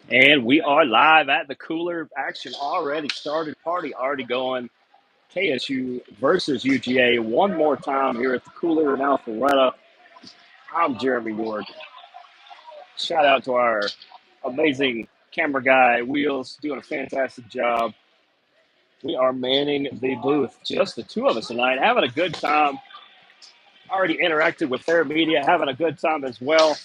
And we are live at the Cooler. Action already started. Party already going. KSU versus UGA. One more time here at the Cooler in Alpharetta. I'm Jeremy York. Shout out to our amazing camera guy, Wheels, doing a fantastic job. We are manning the booth. Just the two of us tonight, having a good time. Already interacted with their media, having a good time as well.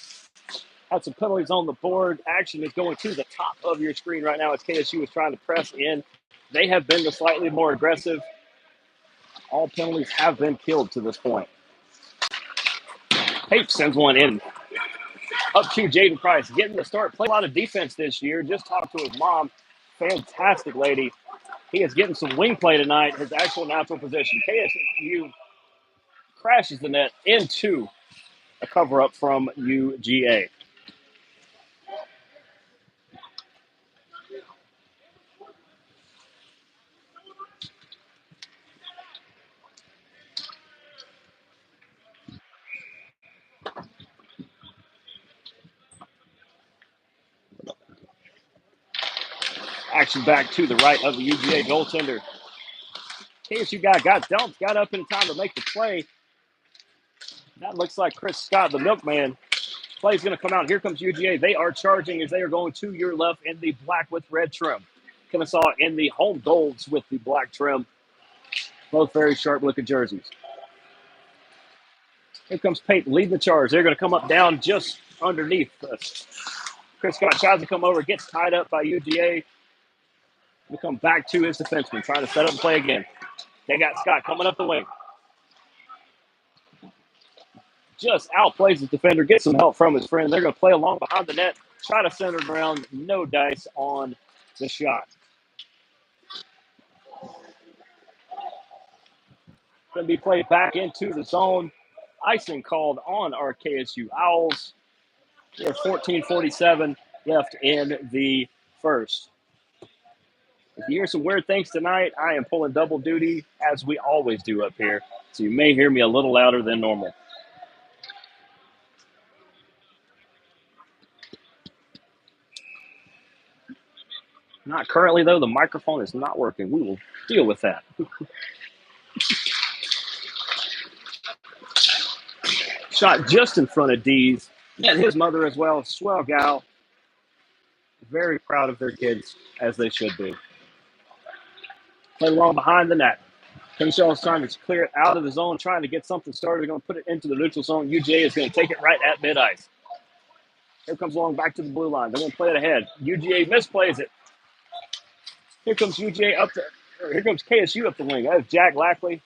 Had some penalties on the board. Action is going to the top of your screen right now as KSU is trying to press in. They have been the slightly more aggressive. All penalties have been killed to this point. Pape sends one in. Up to Jaden Price, getting the start. Played a lot of defense this year. Just talked to his mom. Fantastic lady. He is getting some wing play tonight, his actual natural position. KSU crashes the net into a cover up from UGA. Action back to the right of the UGA goaltender. KSU guy got dumped, got up in time to make the play. That looks like Chris Scott, the milkman. Play's going to come out. Here comes UGA. They are charging as they are going to your left in the black with red trim. Kennesaw in the home golds with the black trim. Both very sharp looking jerseys. Here comes Pate leading the charge. They're going to come up down just underneath us. Chris Scott tries to come over, gets tied up by UGA. We come back to his defenseman, trying to set up and play again. They got Scott coming up the wing. Just outplays his defender, gets some help from his friend. They're going to play along behind the net, try to center it around. No dice on the shot. Going to be played back into the zone. Icing called on our KSU Owls. There's 14:47 left in the first. If you hear some weird things tonight, I am pulling double duty, as we always do up here. So you may hear me a little louder than normal. Not currently, though. The microphone is not working. We will deal with that. Shot just in front of Dees and his mother as well. Swell gal. Very proud of their kids, as they should be. Play along behind the net. Kenshaw's trying to clear it out of the zone, trying to get something started. They're going to put it into the neutral zone. UGA is going to take it right at mid-ice. Here comes along back to the blue line. They're going to play it ahead. UGA misplays it. Here comes UGA up the. Here comes KSU up the wing. That is Jack Lackley.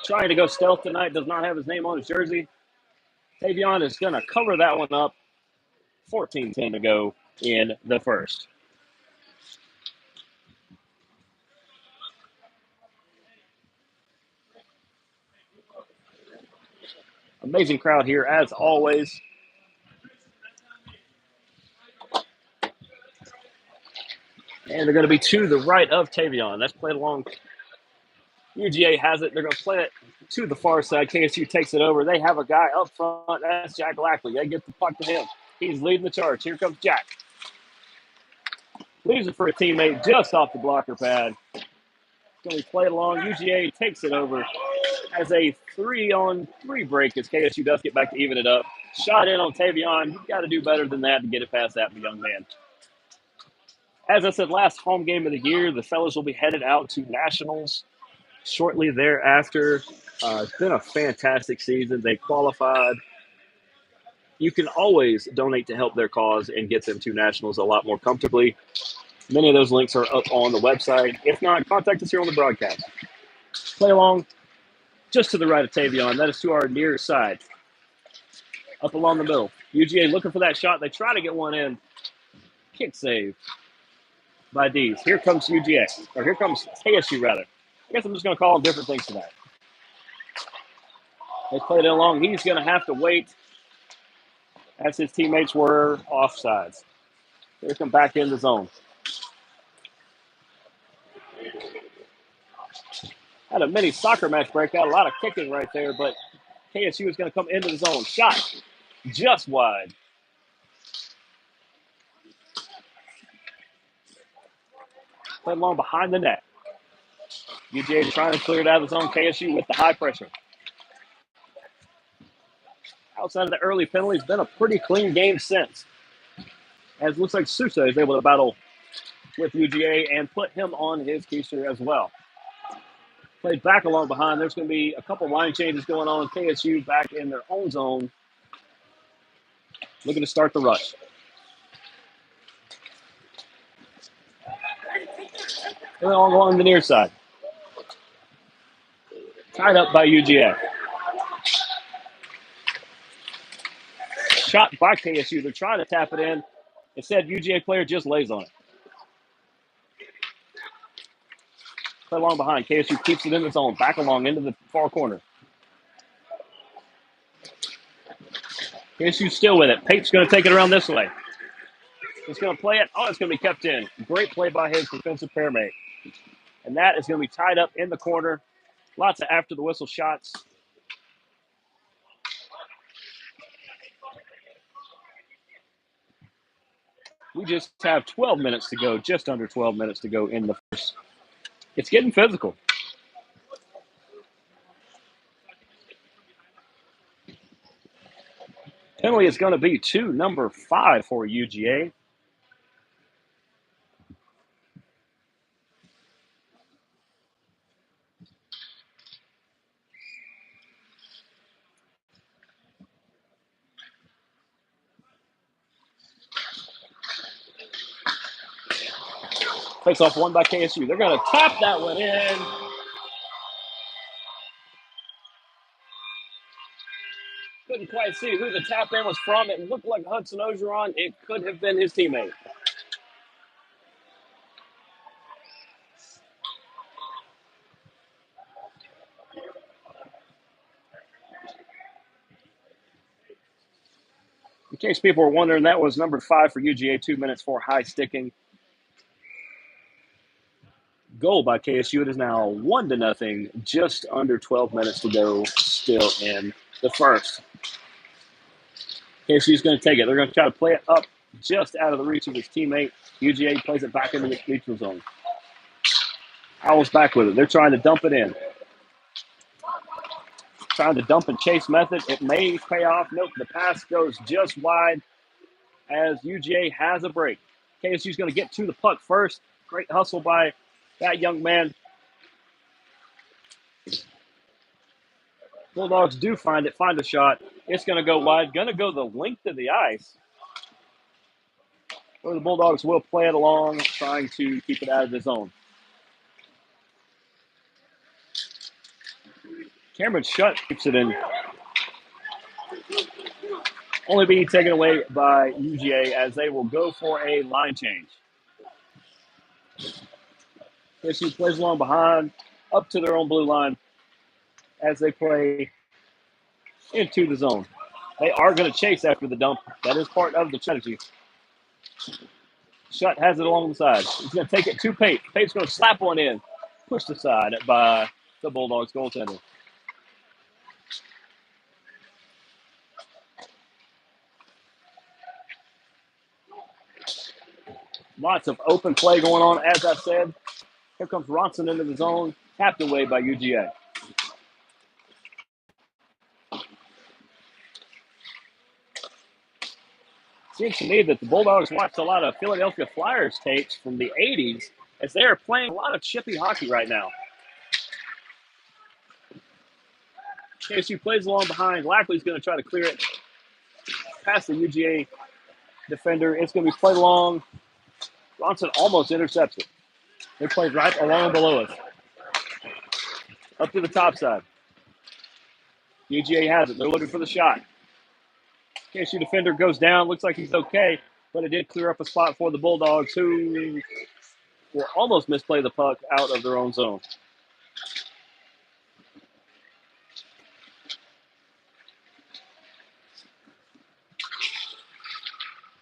Trying to go stealth tonight. Does not have his name on his jersey. Tavion is going to cover that one up. 14:10 to go in the first. Amazing crowd here, as always. And they're going to be to the right of Tavion. That's played along. UGA has it. They're going to play it to the far side. KSU takes it over. They have a guy up front. That's Jack Lackley. They get the puck to him. He's leading the charge. Here comes Jack. Leaves it for a teammate just off the blocker pad. It's going to be played along. UGA takes it over as a 3-on-3 break as KSU does get back to even it up. Shot in on Tavion. You got to do better than that to get it past that young man. As I said, last home game of the year, the fellas will be headed out to nationals shortly thereafter. It's been a fantastic season. They qualified. You can always donate to help their cause and get them to nationals a lot more comfortably. Many of those links are up on the website. If not, contact us here on the broadcast. Play along just to the right of Tavion. That is to our near side. Up along the middle. UGA looking for that shot. They try to get one in. Kick save by Dees. Here comes UGA. Or here comes KSU, rather. I guess I'm just going to call them different things tonight. They played it along. He's going to have to wait as his teammates were offsides. Here come back in the zone. Had a mini soccer match breakout. A lot of kicking right there, but KSU is going to come into the zone. Shot just wide. Played long behind the net. UGA trying to clear it out of the zone. KSU with the high pressure. Outside of the early penalty, it's been a pretty clean game since. As it looks like Sousa is able to battle with UGA and put him on his keister as well. Played back along behind. There's going to be a couple line changes going on. KSU back in their own zone. Looking to start the rush. And then along the near side. Tied up by UGA. Shot by KSU. They're trying to tap it in. Instead, UGA player just lays on it. Play along behind. KSU keeps it in the zone. Back along into the far corner. KSU still with it. Pate's going to take it around this way. He's going to play it. Oh, it's going to be kept in. Great play by his defensive pairmate. And that is going to be tied up in the corner. Lots of after the whistle shots. We just have 12 minutes to go, just under 12 minutes to go in the first. It's getting physical. Penalty is going to be to number 5 for UGA. Takes off one by KSU. They're going to tap that one in. Couldn't quite see who the tap in was from. It looked like Hudson Ogeron. It could have been his teammate. In case people were wondering, that was number 5 for UGA, 2 minutes for high sticking. Goal by KSU. It is now 1-0. Just under 12 minutes to go, still in the first. KSU is going to take it. They're going to try to play it up just out of the reach of his teammate. UGA plays it back into the neutral zone. Owls back with it. They're trying to dump it in. Trying to dump and chase method. It may pay off. Nope, the pass goes just wide as UGA has a break. KSU is going to get to the puck first. Great hustle by that young man. Bulldogs do find a shot. It's going to go wide. Going to go the length of the ice. Or the Bulldogs will play it along, trying to keep it out of the zone. Cameron Shutt keeps it in. Only being taken away by UGA as they will go for a line change. KSU plays along behind, up to their own blue line as they play into the zone. They are going to chase after the dump. That is part of the strategy. Shutt has it along the side. He's going to take it to Pate. Pate's going to slap one in. Pushed aside by the Bulldogs goaltender. Lots of open play going on, as I said. Here comes Ronson into the zone, tapped away by UGA. Seems to me that the Bulldogs watched a lot of Philadelphia Flyers tapes from the 80s as they are playing a lot of chippy hockey right now. KSU plays along behind. Lackley's going to try to clear it past the UGA defender. It's going to be played along. Ronson almost intercepts it. They played right along below us. Up to the top side. UGA has it. They're looking for the shot. KSU defender goes down. Looks like he's okay, but it did clear up a spot for the Bulldogs, who will almost misplay the puck out of their own zone.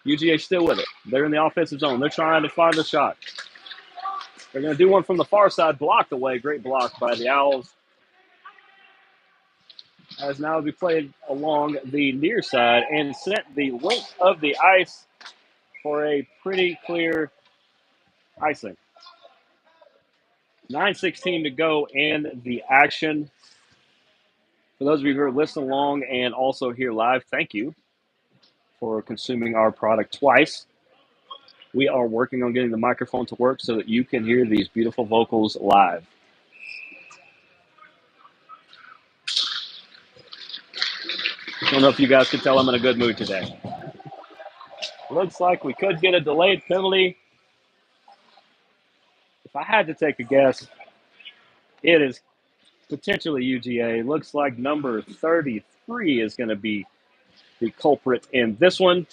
UGA still with it. They're in the offensive zone. They're trying to find the shot. They're going to do one from the far side, blocked away. Great block by the Owls. As now be played along the near side and sent the length of the ice for a pretty clear icing. 9:16 to go in the action. For those of you who are listening along and also here live, thank you for consuming our product twice. We are working on getting the microphone to work so that you can hear these beautiful vocals live. I don't know if you guys can tell I'm in a good mood today. Looks like we could get a delayed penalty. If I had to take a guess, it is potentially UGA. Looks like number 33 is going to be the culprit in this one.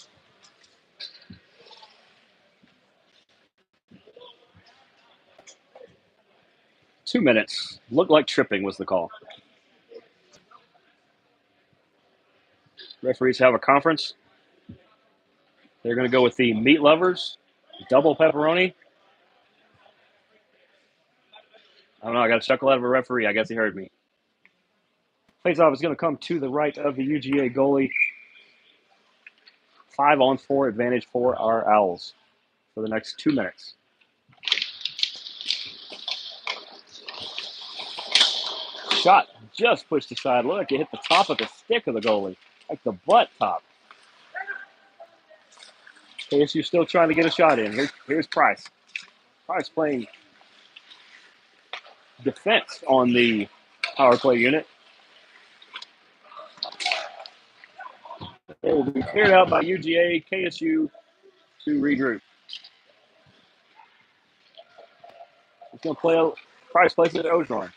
Two minutes. Looked like tripping was the call. Referees have a conference. They're going to go with the meat lovers, double pepperoni. I don't know. I got a chuckle out of a referee. I guess he heard me. Face-off is going to come to the right of the UGA goalie. 5-on-4 advantage for our Owls for the next 2 minutes. Shot just pushed aside. Look, it hit the top of the stick of the goalie, like the butt top. KSU still trying to get a shot in. Here's Price. Price playing defense on the power play unit. It will be cleared out by UGA. KSU to regroup. It's going to play. Price plays it to Ogeron.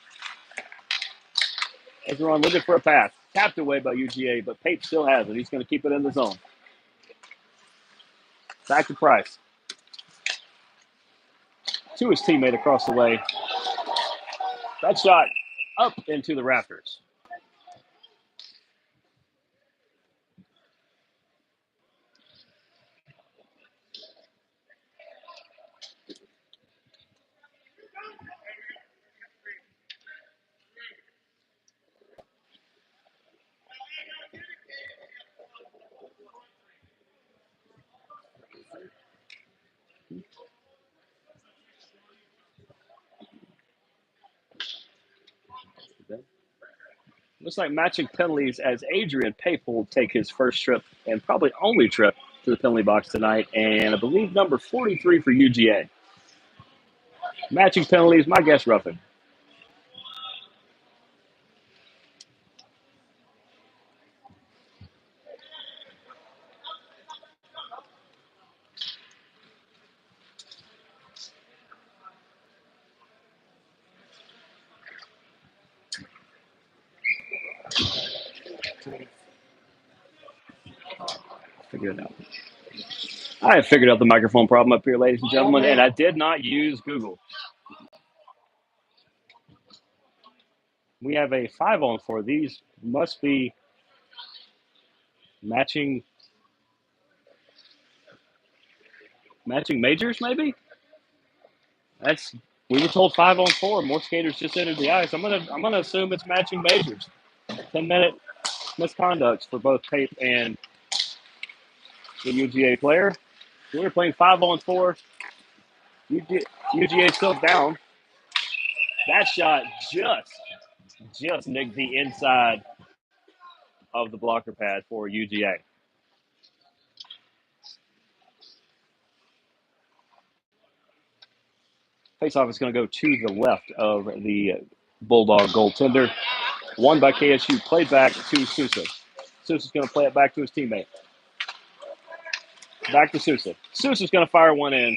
Ogeron looking for a pass. Tapped away by UGA, but Pape still has it. He's going to keep it in the zone. Back to Price. To his teammate across the way. That shot up into the rafters. Looks like matching penalties as Adrian Pape will take his first trip and probably only trip to the penalty box tonight. And I believe number 43 for UGA. Matching penalties, my guess, roughing. Figure it out. I have figured out the microphone problem up here, ladies and gentlemen, and I did not use Google. We have a 5-on-4. These must be matching majors, maybe. We were told 5-on-4. More skaters just entered the ice. I'm gonna assume it's matching majors. 10-minute misconducts for both Pape and the UGA player. We're playing 5-on-4. UGA still down. That shot just nicked the inside of the blocker pad for UGA. Faceoff is going to go to the left of the Bulldog goaltender. Won by KSU. Played back to Sousa. Sousa's going to play it back to his teammate. Back to Sousa. Sousa's going to fire one in.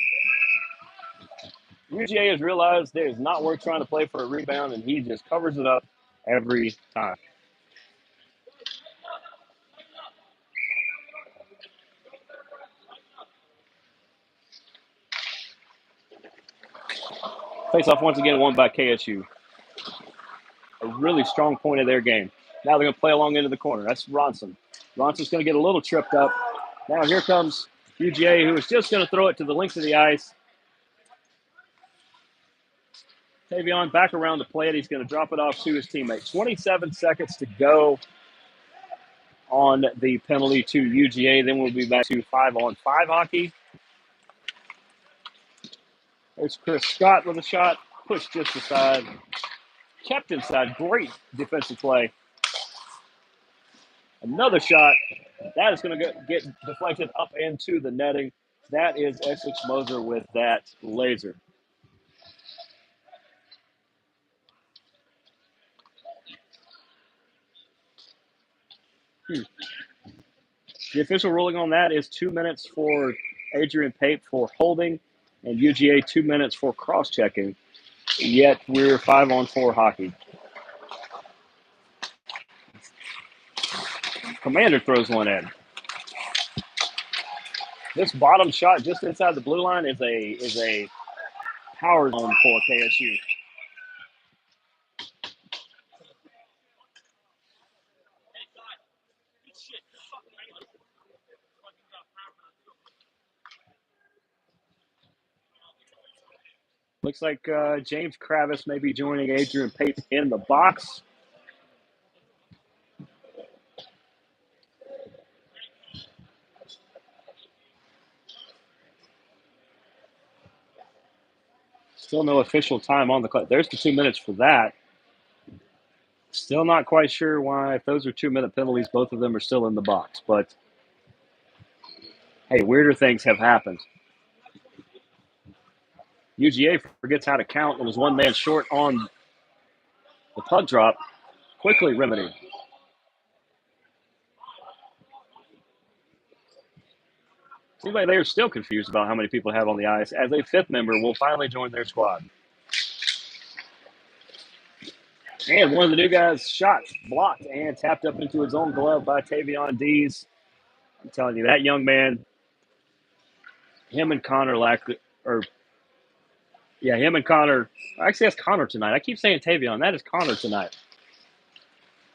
UGA has realized it is not worth trying to play for a rebound, and he just covers it up every time. Face-off once again won by KSU. A really strong point of their game. Now they're going to play along into the corner. That's Ronson. Ronson's going to get a little tripped up. Now here comes UGA, who is just going to throw it to the length of the ice. Tavion back around to play it. He's going to drop it off to his teammate. 27 seconds to go on the penalty to UGA. Then we'll be back to 5-on-5 hockey. There's Chris Scott with a shot. pushed just aside, kept inside. Great defensive play. Another shot. That is going to get deflected up into the netting. That is Essex Moser with that laser. The official ruling on that is 2 minutes for Adrian Pape for holding and UGA 2 minutes for cross-checking. Yet we're 5-on-4 hockey. Commander throws one in. This bottom shot just inside the blue line is a power zone for KSU. Looks like James Kravis may be joining Adrian Pape in the box. Still no official time on the clock. There's the 2 minutes for that. Still not quite sure why, if those are 2-minute penalties, both of them are still in the box. But, hey, weirder things have happened. UGA forgets how to count and was one man short on the puck drop. Quickly remedied. Seems like they are still confused about how many people have on the ice, as a fifth member will finally join their squad. And one of the new guys shot, blocked, and tapped up into his own glove by Tavion Dees. I'm telling you, that young man, him and Connor him and Connor. Actually, that's Connor tonight. I keep saying Tavion. That is Connor tonight.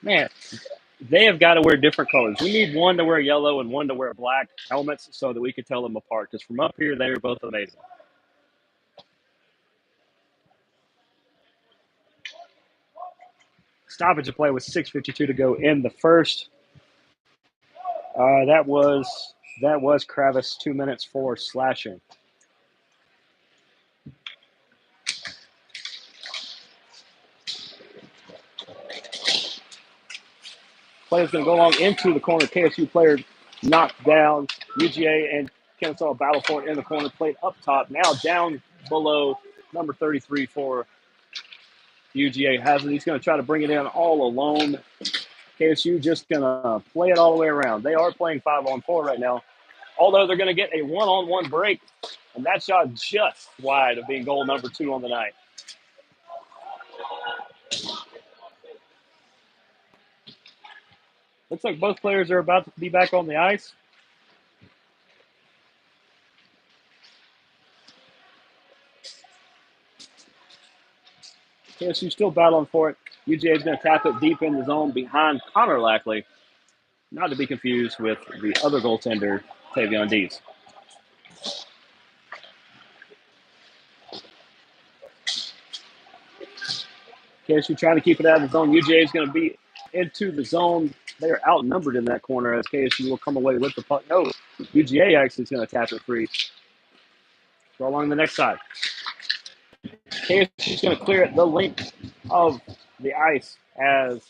Man, they have got to wear different colors. We need one to wear yellow and one to wear black helmets so that we can tell them apart. Because from up here, they are both amazing. Stoppage of play with 6:52 to go in the first. That was Kravis 2 minutes for slashing. Play is going to go along into the corner. KSU player knocked down. UGA and Kennesaw battle for it in the corner. Played up top. Now down below number 33 for UGA. He's going to try to bring it in all alone. KSU just going to play it all the way around. They are playing 5-on-4 right now. Although they're going to get a one-on-one break. And that shot just wide of being goal number 2 on the night. Looks like both players are about to be back on the ice. KSU still battling for it. UGA is going to tap it deep in the zone behind Connor Lackley. Not to be confused with the other goaltender, Tavion Dees. KSU trying to keep it out of the zone. UGA is going to be into the zone. They are outnumbered in that corner as KSU will come away with the puck. No, UGA actually is going to tap it free. Go along the next side. KSU is going to clear it the length of the ice as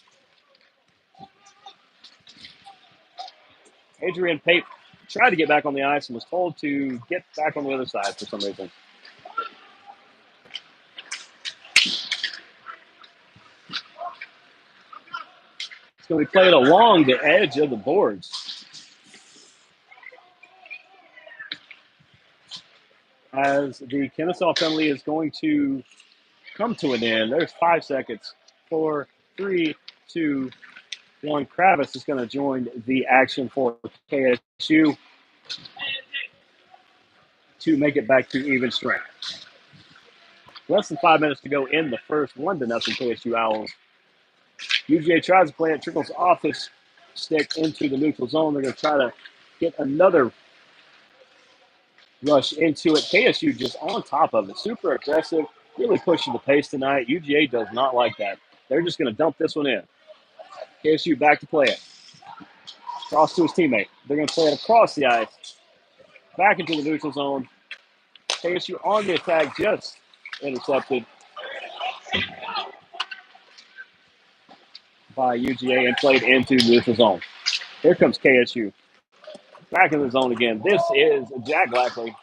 Adrian Pape tried to get back on the ice and was told to get back on the other side for some reason. It's going to be played along the edge of the boards as the Kennesaw penalty is going to come to an end. There's 5 seconds. 4, 3, 2, 1. Kravis is going to join the action for KSU to make it back to even strength. Less than 5 minutes to go in the first. 1-0 KSU Owls. UGA tries to play it, trickles off his stick into the neutral zone. They're going to try to get another rush into it. KSU just on top of it. Super aggressive, really pushing the pace tonight. UGA does not like that. They're just going to dump this one in. KSU back to play it. Cross to his teammate. They're going to play it across the ice. Back into the neutral zone. KSU on the attack, just intercepted. by UGA and played into the zone. Here comes KSU. Back in the zone again. This is Jack Lackley,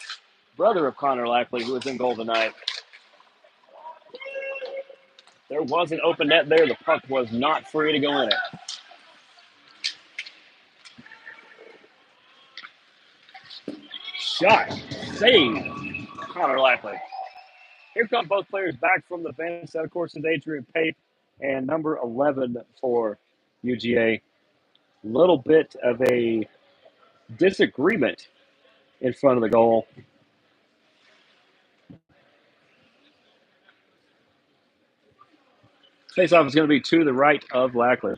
brother of Connor Lackley, who is in goal tonight. There was an open net there. The puck was not free to go in it. Shot. Save. Connor Lackley. Here come both players back from the bench. That, of course, is Adrian Pape and number 11 for UGA. Little bit of a disagreement in front of the goal. Faceoff is going to be to the right of Lackler.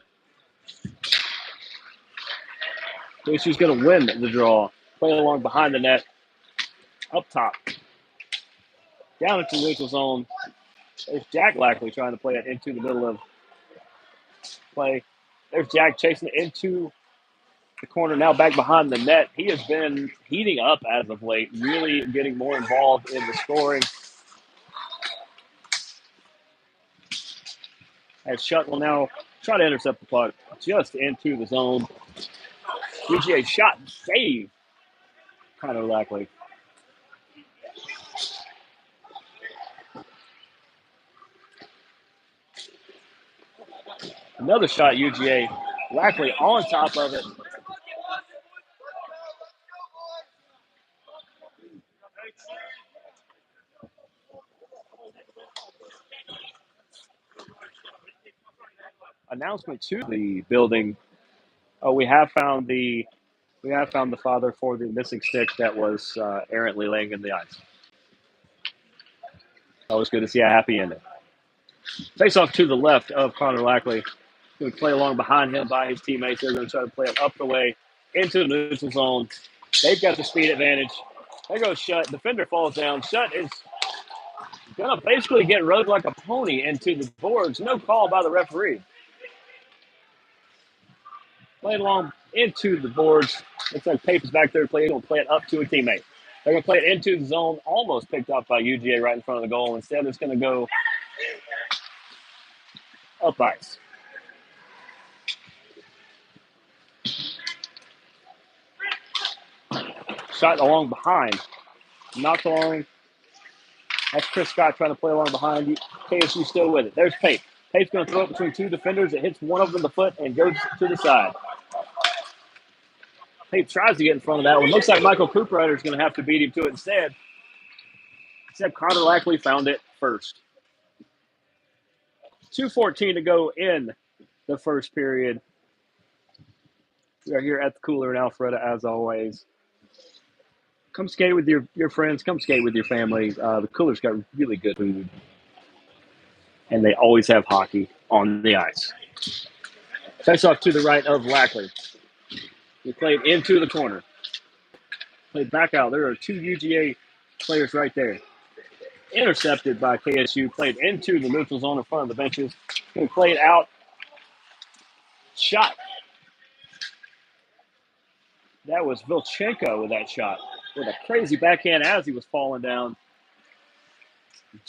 KSU's going to win the draw. Play along behind the net. Up top. Down into the neutral zone. There's Jack Lackley trying to play it into the middle of play. There's Jack chasing it into the corner, now back behind the net. He has been heating up as of late, really getting more involved in the scoring. As Shutt will now try to intercept the puck just into the zone. UGA shot and save. Connor Lackley. Another shot, UGA. Lackley on top of it. Announcement to the building. Oh, we have found the father for the missing stick that was errantly laying in the ice. Always good to see a happy ending. Face off to the left of Connor Lackley. Going to play along behind him by his teammates. They're going to try to play it up the way into the neutral zone. They've got the speed advantage. There goes Shutt. Defender falls down. Shutt is going to basically get rode like a pony into the boards. No call by the referee. Play it along into the boards. Looks like Pape is back there to play. He's going to play it up to a teammate. They're going to play it into the zone. Almost picked up by UGA right in front of the goal. Instead, it's going to go up ice. Shot along behind. Knocked along. That's Chris Scott trying to play along behind you. KSU still with it. There's Pape. Pape's going to throw it between two defenders. It hits one of them in the foot and goes to the side. Pape tries to get in front of that one. Looks like Michael Cooperrider is going to have to beat him to it instead. Except Connor Lackley found it first. 2:14 to go in the first period. We are here at the Cooler in Alpharetta as always. Come skate with your friends. Come skate with your family. The Cooler's got really good food. And they always have hockey on the ice. Face off to the right of Lackley. He played into the corner. Played back out. There are two UGA players right there. Intercepted by KSU. Played into the neutral zone in front of the benches. He played out. Shot. That was Vilchenko with that shot. With a crazy backhand as he was falling down.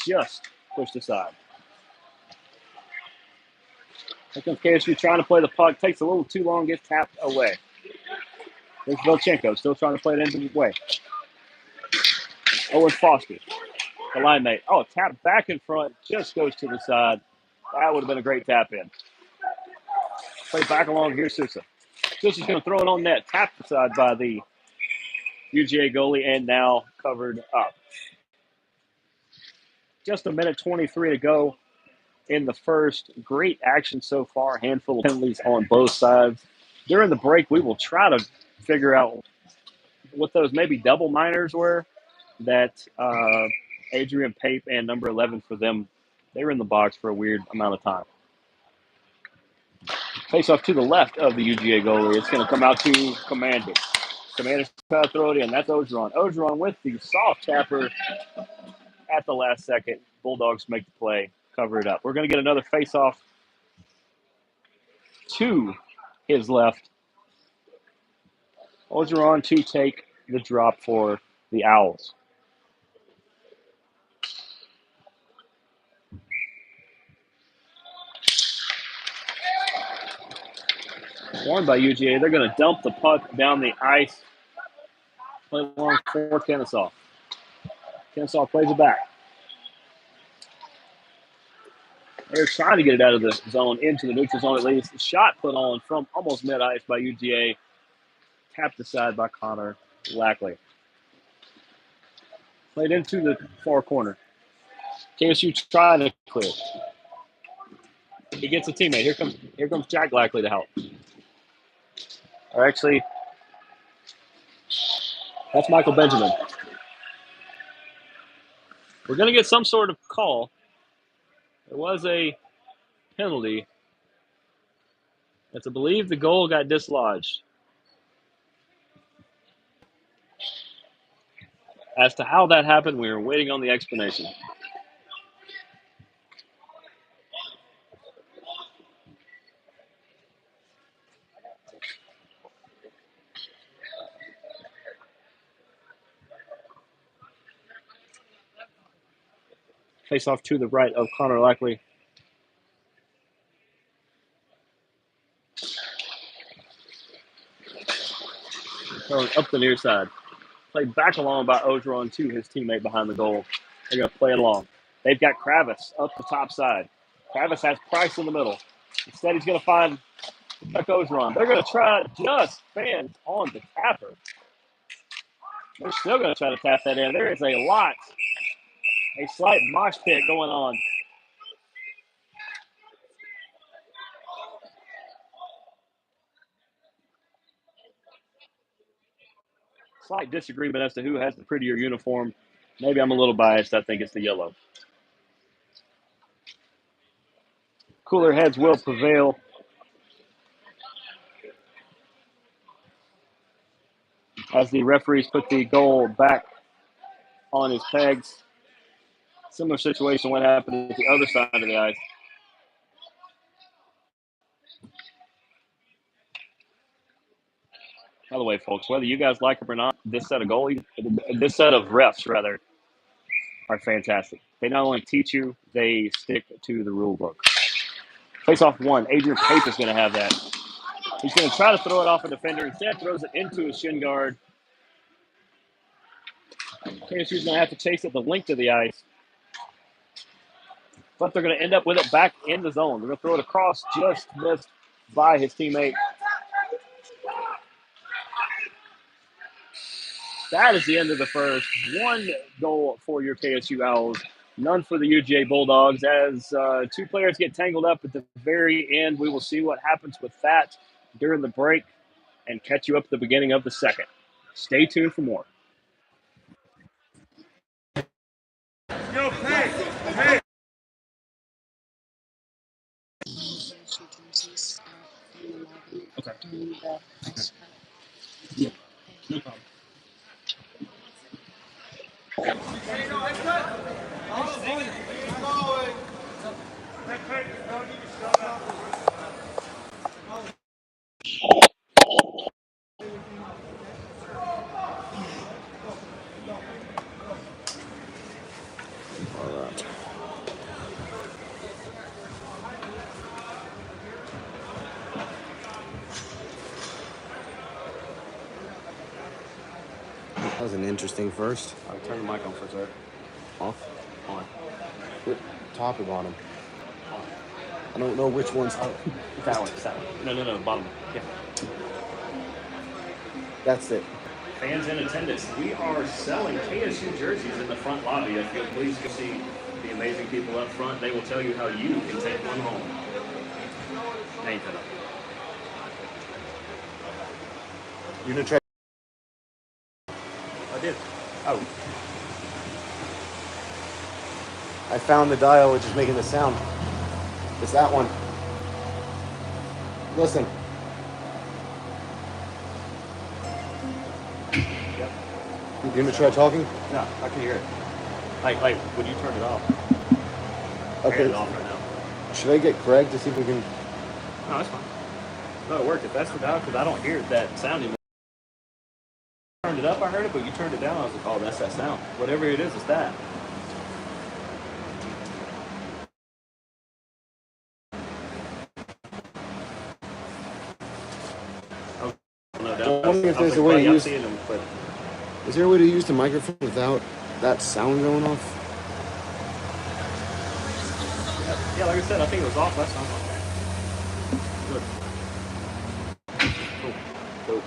Just pushed aside. Here comes KSU trying to play the puck. Takes a little too long. Gets tapped away. There's Vilchenko still trying to play it into the way. Owen Foster, the line mate. Oh, tap back in front. Just goes to the side. That would have been a great tap in. Play back along here, Sousa. Sousa's going to throw it on net. Tapped aside by the UGA goalie and now covered up. Just a minute 23 to go in the first. Great action so far. Handful of penalties on both sides. During the break, we will try to figure out what those maybe double minors were that Adrian Pape and number 11 for them, they were in the box for a weird amount of time. Face off to the left of the UGA goalie. It's going to come out to Commander. Commander's trying to throw it in. That's Ogeron. Ogeron with the soft tapper at the last second. Bulldogs make the play, cover it up. We're going to get another face off to his left. Ogeron to take the drop for the Owls. Won by UGA. They're going to dump the puck down the ice. Play along for Kennesaw. Kennesaw plays it back. They're trying to get it out of the zone into the neutral zone at least. Shot put on from almost mid-ice by UGA. Tapped aside by Connor Lackley. Played into the far corner. KSU trying to clear. He gets a teammate. Here comes Jack Lackley to help. Or actually, that's Michael Benjamin. We're going to get some sort of call. There was a penalty. It's, I believe, the goal got dislodged. As to how that happened, we were waiting on the explanation. Face off to the right of Connor Lackley. Throwing up the near side. Played back along by Ogeron to his teammate behind the goal. They're going to play it along. They've got Kravis up the top side. Kravis has Price in the middle. Instead, he's going to find Chuck Ogeron. They're going to try just fans on the tapper. They're still going to try to tap that in. There is a slight mosh pit going on. Slight disagreement as to who has the prettier uniform. Maybe I'm a little biased. I think it's the yellow. Cooler heads will prevail. As the referees put the goal back on his pegs. Similar situation what happened at the other side of the ice. By the way, folks, whether you guys like them or not, this set of refs rather, are fantastic. They not only teach you, they stick to the rule book. Face off one. Adrian Pape is going to have that. He's going to try to throw it off a defender. Instead, throws it into his shin guard. KSU's going to have to chase it the length of the ice. But they're going to end up with it back in the zone. They're going to throw it across, just missed by his teammate. That is the end of the first. One goal for your KSU Owls, none for the UGA Bulldogs. As two players get tangled up at the very end, we will see what happens with that during the break and catch you up at the beginning of the second. Stay tuned for more. Yo, hey. Okay. Yeah, no problem. That was an interesting first. I'll turn the mic on for a sec. Off. On. Put top and bottom. I don't know which one's. That one. No, bottom. Yeah. That's it. Fans in attendance, we are selling KSU jerseys in the front lobby. If you'll please go see the amazing people up front, they will tell you how you can take one home. Ain't that up? You're gonna try. I did. Oh. I found the dial which is making the sound. It's that one. Listen. Yep. You gonna try talking? No, I can hear it. Like, when you turn it off. Okay. Turn it off right now. Should I get Craig to see if we can? No, that's fine. No, it worked. If that's the dial, because I don't hear that sound anymore. Turned it up, I heard it, but you turned it down. I was like, oh, that's that sound. Whatever it is, it's that. if I was there's a like, way well, to yeah, I'm use. seeing them, but Is there a way to use the microphone without that sound going off? yeah, like I said, I think it was off last time. Good. Cool. Cool.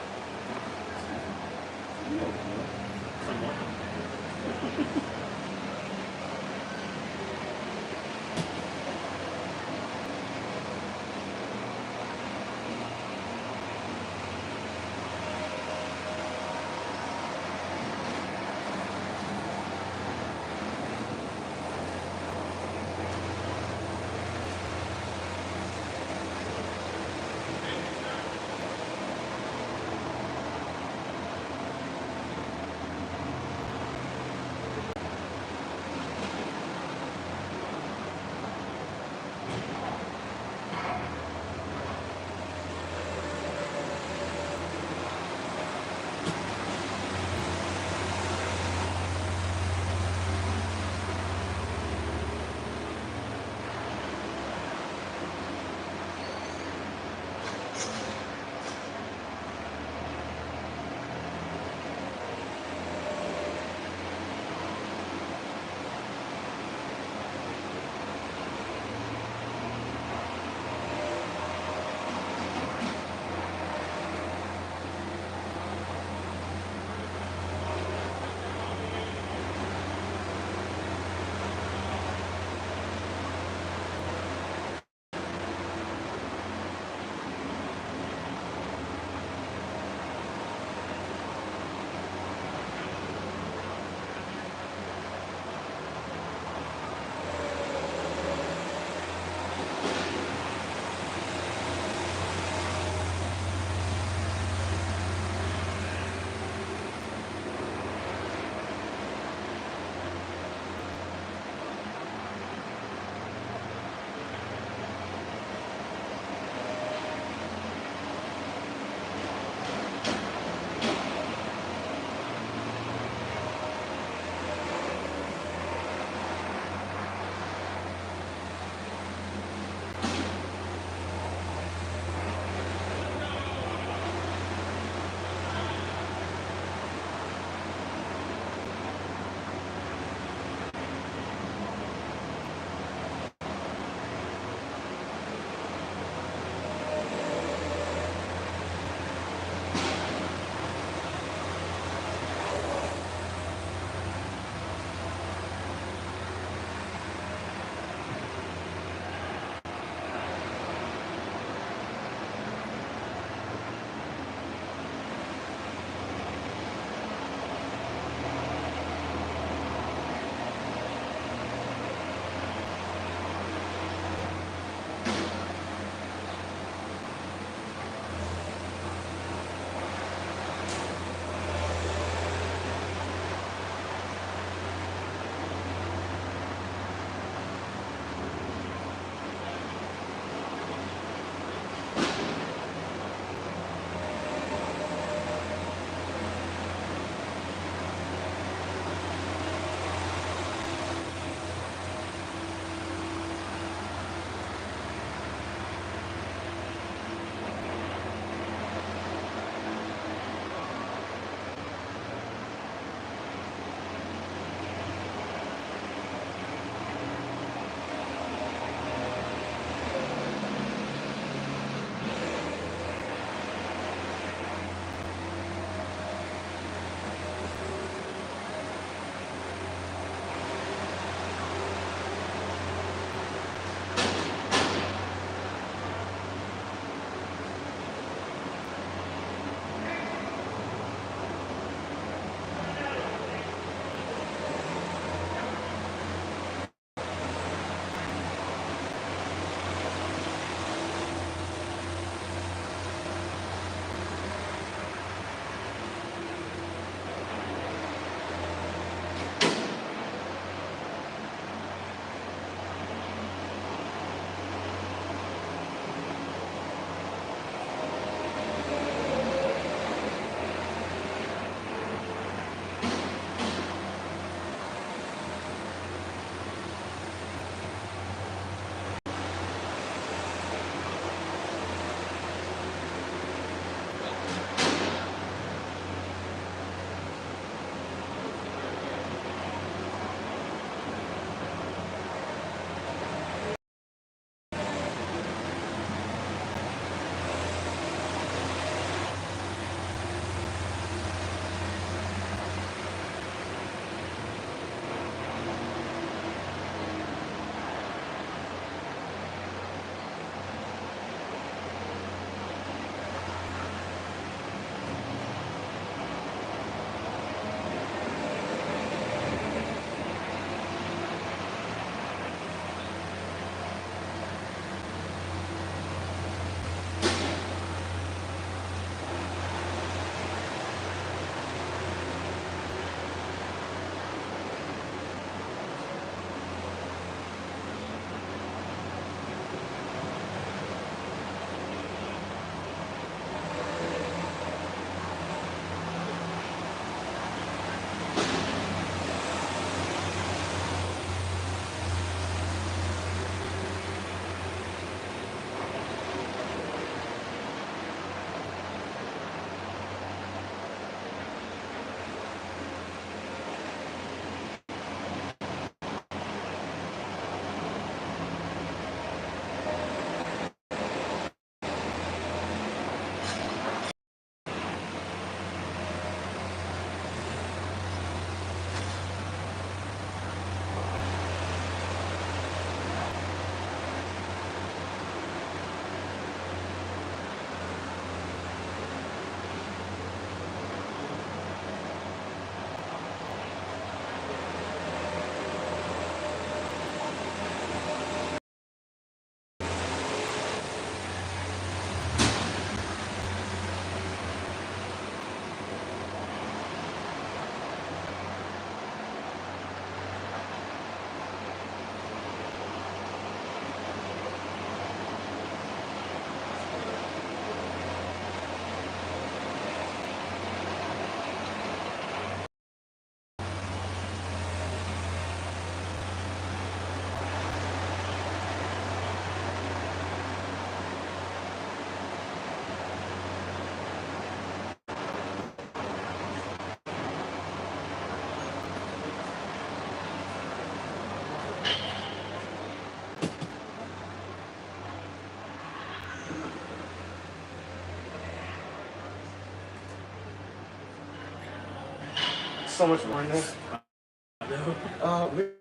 so much more in there.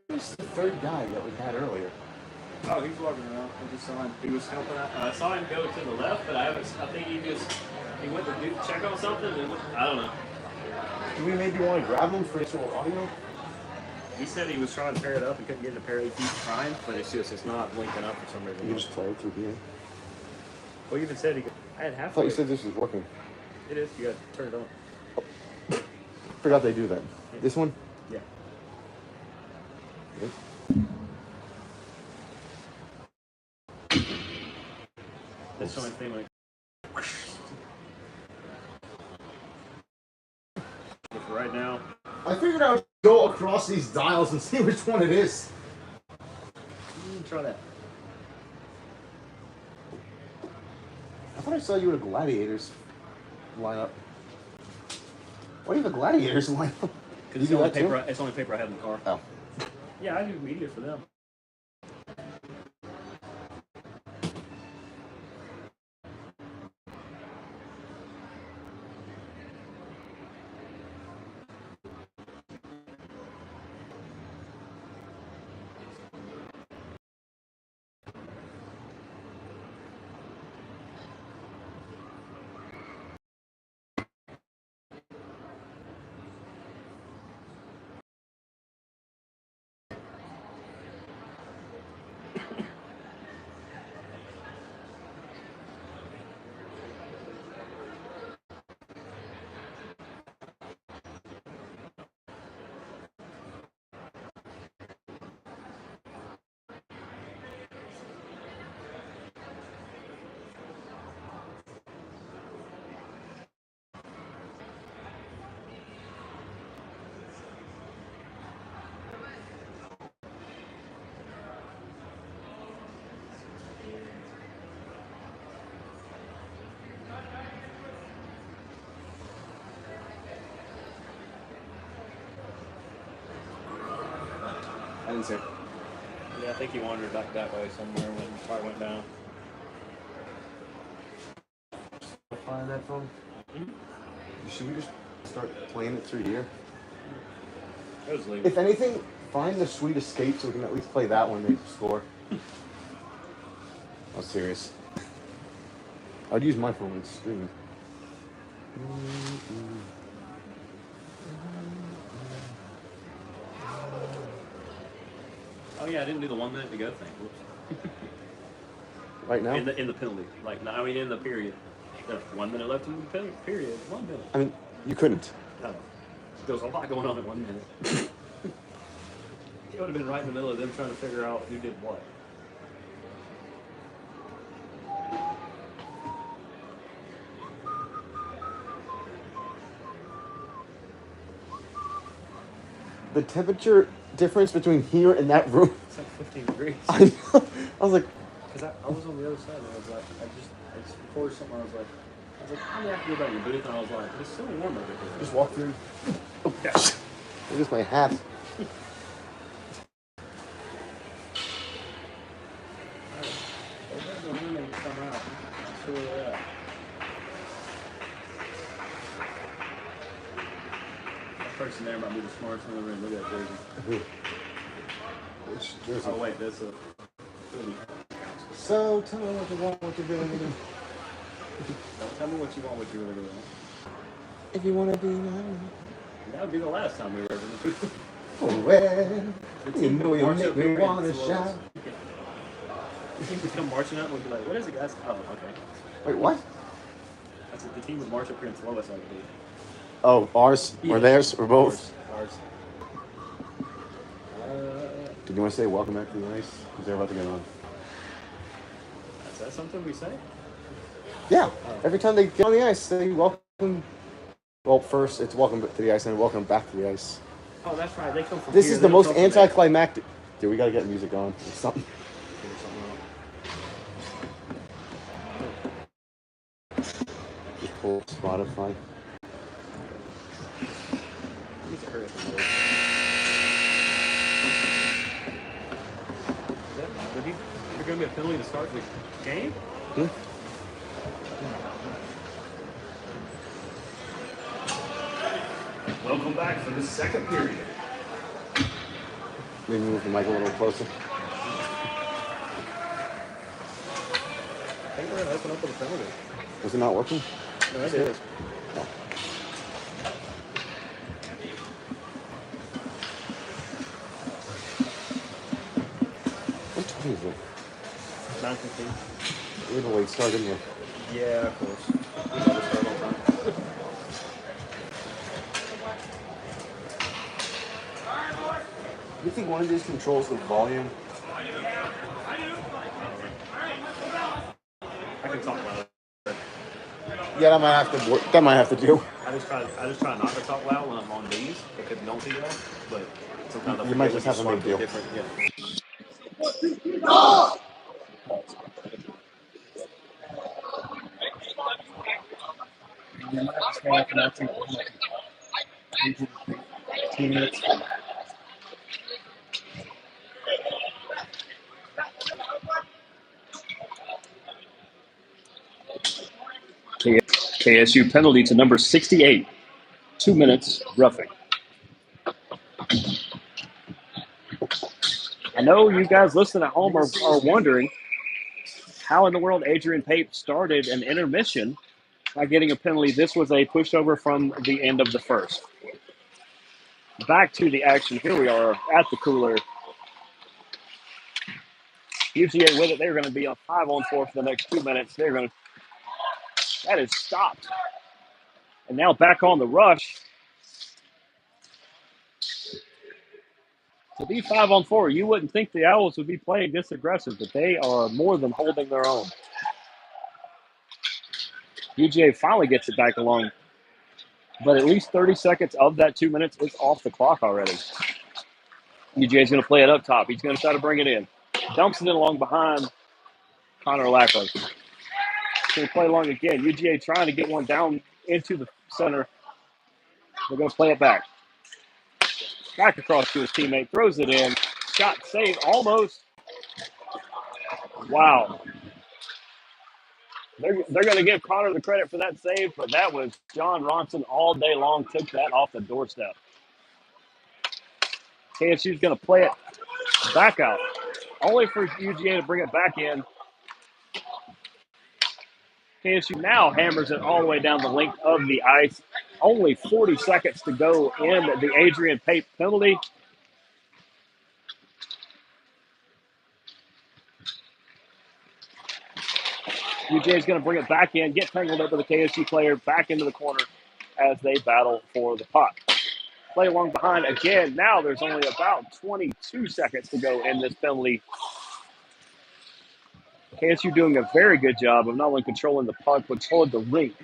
Where's the third guy that we had earlier? Oh, he's walking around. I just saw him. He was helping out. I saw him go to the left, but I think he went to check on something. And I don't know. Do we maybe want to grab him for actual audio? He said he was trying to pair it up and couldn't get it to pair. He keeps trying, but it's not linking up for some reason. You can just play it through here. Well, you even said I had half. I thought you said this was working. It is. You got to turn it on. Forgot they do that. Yeah. This one? Yeah. Yep. That's the only thing like. But for right now. I figured I would go across these dials and see which one it is. Try that. I thought I saw you at a Gladiators lineup. Why do you have a Gladiators lineup? Because it's the only paper I have in the car. Oh. Yeah, I do media for them. I didn't see it. Yeah, I think he wandered back that way somewhere when the car went down. Find that phone? Mm-hmm. Should we just start playing it through here? It was leaving. If anything, find the Sweet Escape so we can at least play that one, maybe score. I'm serious. I'd use my phone when streaming. Oh yeah, I didn't do the 1 minute to go thing. Whoops. Right now? In the penalty, in the period. There's 1 minute left in the period. 1 minute. I mean, you couldn't. No. There was a lot going on in 1 minute. It would have been right in the middle of them trying to figure out who did what. The temperature difference between here and that room. It's like 15 degrees. I know. I was like, Because I was on the other side and I was like, I just recorded something. I was like, I'm gonna have to go back in the booth, and I was like, it's still warm over here. just walk through. Oh, yeah. Look at my hat. Person there might be the smartest one in the room. Look at that jersey. Which jersey? Oh wait, that's a. So tell me what you want, what you're doing. Don't tell me what you want, what you're really doing. If you want to be mine. That would be the last time we were ever in the booth. Oh, well, you know you make me want to shout. The team would come marching up and would be like, what is it, guys? Oh, okay. Wait, what? I said the team would march up here and slow us, I believe. Oh, ours or theirs or both? Ours. Did you want to say welcome back to the ice? Because they're about to get on. Is that something we say? Yeah. Every time they get on the ice, they welcome. Well, first it's welcome to the ice, and then welcome back to the ice. Oh, that's right. They come from This here. is the most anticlimactic. Dude, we gotta get music on or something. Just pull Spotify. Is there going to be a penalty to start the game? Hmm? Welcome Welcome back for the second period. Maybe move the mic a little closer. I think we're going to open up with a penalty. Is it not working? No, it is. Oh. What time is it? 9:15. We have a late start, didn't we? Yeah, of course. We never start on time. You think one of these controls the volume? I can talk loud. Yeah, that might have to do. I just try not to talk loud when I'm on these because you don't see that. But sometimes I You might forget just when have a you big swipe to deal. a different. Yeah. KSU penalty to number 68. 2 minutes roughing. I know you guys listening at home are wondering how in the world Adrian Pape started an intermission by getting a penalty. This was a pushover from the end of the first. Back to the action. Here we are at the cooler. UGA with it. They're going to be on 5-on-4 for the next 2 minutes. That is stopped. And now back on the rush. To be 5-on-4, you wouldn't think the Owls would be playing this aggressive, but they are more than holding their own. UGA finally gets it back along, but at least 30 seconds of that 2 minutes is off the clock already. UGA is going to play it up top. He's going to try to bring it in. Dumps it in along behind Connor Lackler. Going to play along again. UGA trying to get one down into the center. They're going to play it back. Back across to his teammate. Throws it in. Shot saved almost. Wow. They're going to give Connor the credit for that save, but that was John Ronson all day long. Took that off the doorstep. KSU's going to play it back out. Only for UGA to bring it back in. KSU now hammers it all the way down the length of the ice. Only 40 seconds to go in the Adrian Pape penalty. UGA is going to bring it back in, get tangled up with the KSU player, back into the corner as they battle for the puck. Play along behind again. Now there's only about 22 seconds to go in this penalty. KSU doing a very good job of not only controlling the puck, but controlling the rink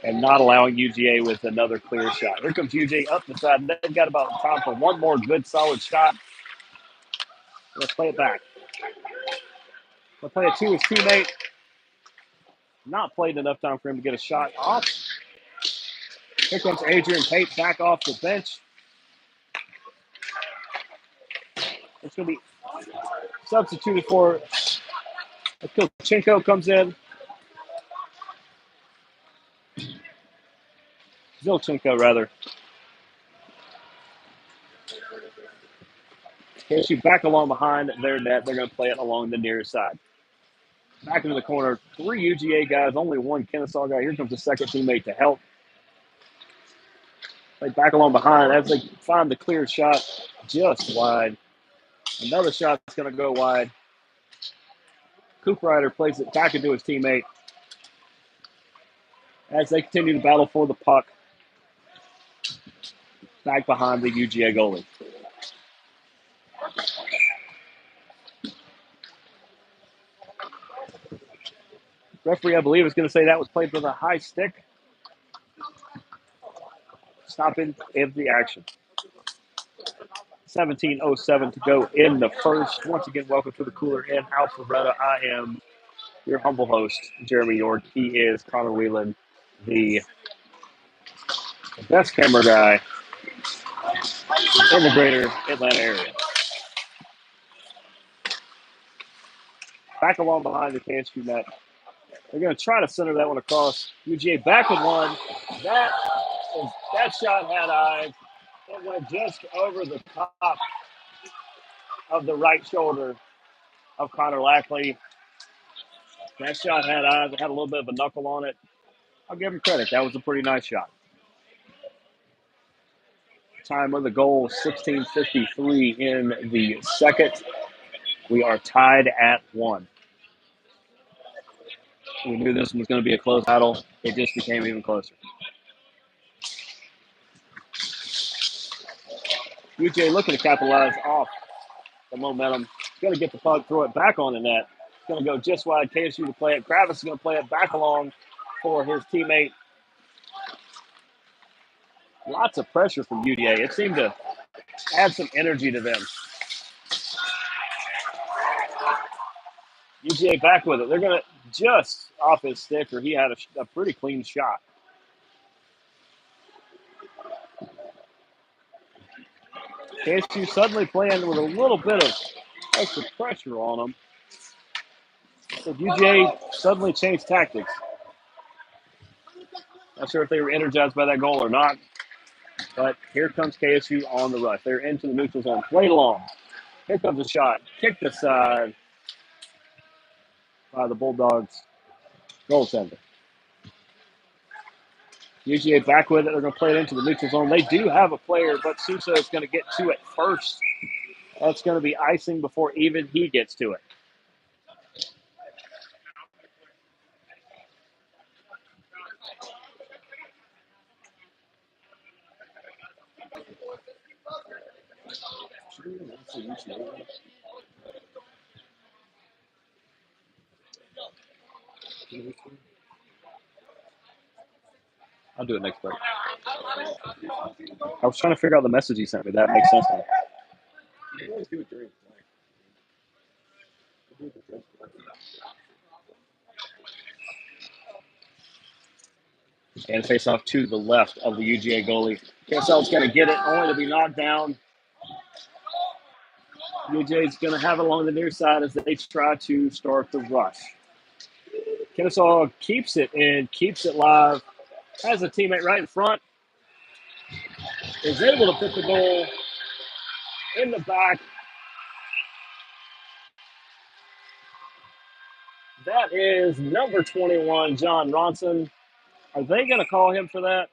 and not allowing UGA with another clear shot. Here comes UGA up the side. They've got about time for one more good, solid shot. Let's play it back. Let's play it to his teammate. Not played enough time for him to get a shot off. Here comes Adrian Pape back off the bench. It's going to be substituted for Kilchenko comes in. Zilchenko, rather. KSU back along behind their net. They're going to play it along the near side. Back into the corner. 3 UGA guys, only 1 Kennesaw guy. Here comes the second teammate to help. Play back along behind as they find the clear shot just wide. Another shot that's going to go wide. Coop Ryder plays it back into his teammate as they continue to battle for the puck back behind the UGA goalie. Referee, I believe, is going to say that was played with a high stick. Stopping of the action. 17:07 to go in the first. Once again, welcome to the Cooler in Alpharetta. I am your humble host, Jeremy York. He is Connor Whelan, the best camera guy in the greater Atlanta area. Back along behind the KSU net. They're going to try to center that one across. UGA back with one. That shot had eyes. It went just over the top of the right shoulder of Connor Lackley. That shot had eyes. It had a little bit of a knuckle on it. I'll give him credit. That was a pretty nice shot. Time of the goal, 16:53 in the second. We are tied at 1. We knew this was going to be a close battle. It just became even closer. UJ looking to capitalize off the momentum. Going to get the puck, throw it back on the net. Going to go just wide. KSU to play it. Kravis is going to play it back along for his teammate. Lots of pressure from UDA. It seemed to add some energy to them. UGA back with it. They're going to just off his stick, or he had a pretty clean shot. KSU suddenly playing with a little bit of extra pressure on them. So UGA suddenly changed tactics. Not sure if they were energized by that goal or not, but here comes KSU on the rush. They're into the neutral zone. Play long. Here comes a shot. Kicked aside by the Bulldogs goaltender. UGA back with it. They're going to play it into the neutral zone. They do have a player, but Sousa is going to get to it first. That's going to be icing before even he gets to it. I'll do it next break. I was trying to figure out the message he sent me. That makes sense now. And face off to the left of the UGA goalie. KSL's going to get it, only to be knocked down. UGA's going to have it along the near side as they try to start the rush. Kennesaw keeps it and keeps it live. Has a teammate right in front. Is able to put the goal in the back. That is number 21, John Ronson. Are they going to call him for that?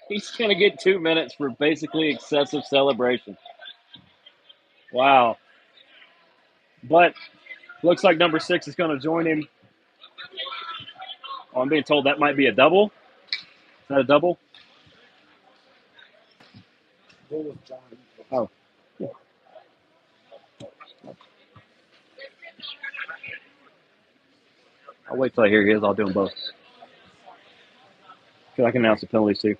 He's going to get 2 minutes for basically excessive celebration. Wow. But looks like number 6 is going to join him. Oh, I'm being told that might be a double. Is that a double? Oh. Yeah. I'll wait till I hear his. I'll do them both. Because I can announce the penalties too.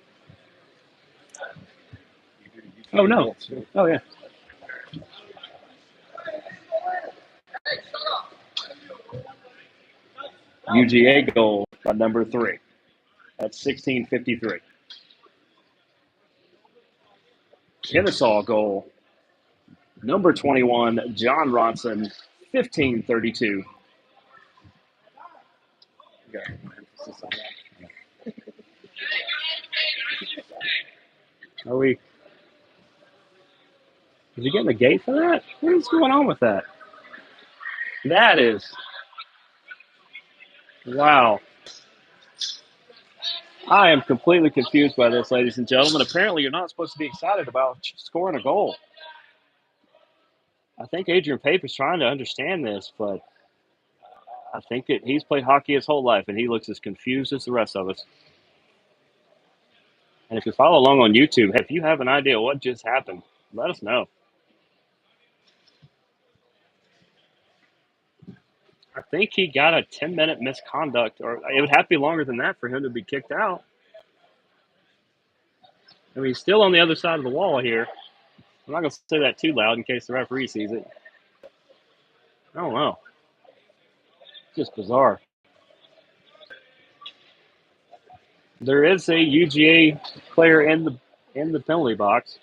Oh, no. Oh, yeah. UGA goal by number 3. That's 16:53. Kennesaw goal, number 21, John Ronson, 15:32. Are we? Is he getting the gate for that? What is going on with that? That is. Wow. I am completely confused by this, ladies and gentlemen. Apparently, you're not supposed to be excited about scoring a goal. I think Adrian Pape is trying to understand this, but I think that he's played hockey his whole life, and he looks as confused as the rest of us. And if you follow along on YouTube, if you have an idea what just happened, let us know. I think he got a 10-minute misconduct, or it would have to be longer than that for him to be kicked out. I mean, he's still on the other side of the wall here. I'm not going to say that too loud in case the referee sees it. I don't know. It's just bizarre. There is a UGA player in the penalty box.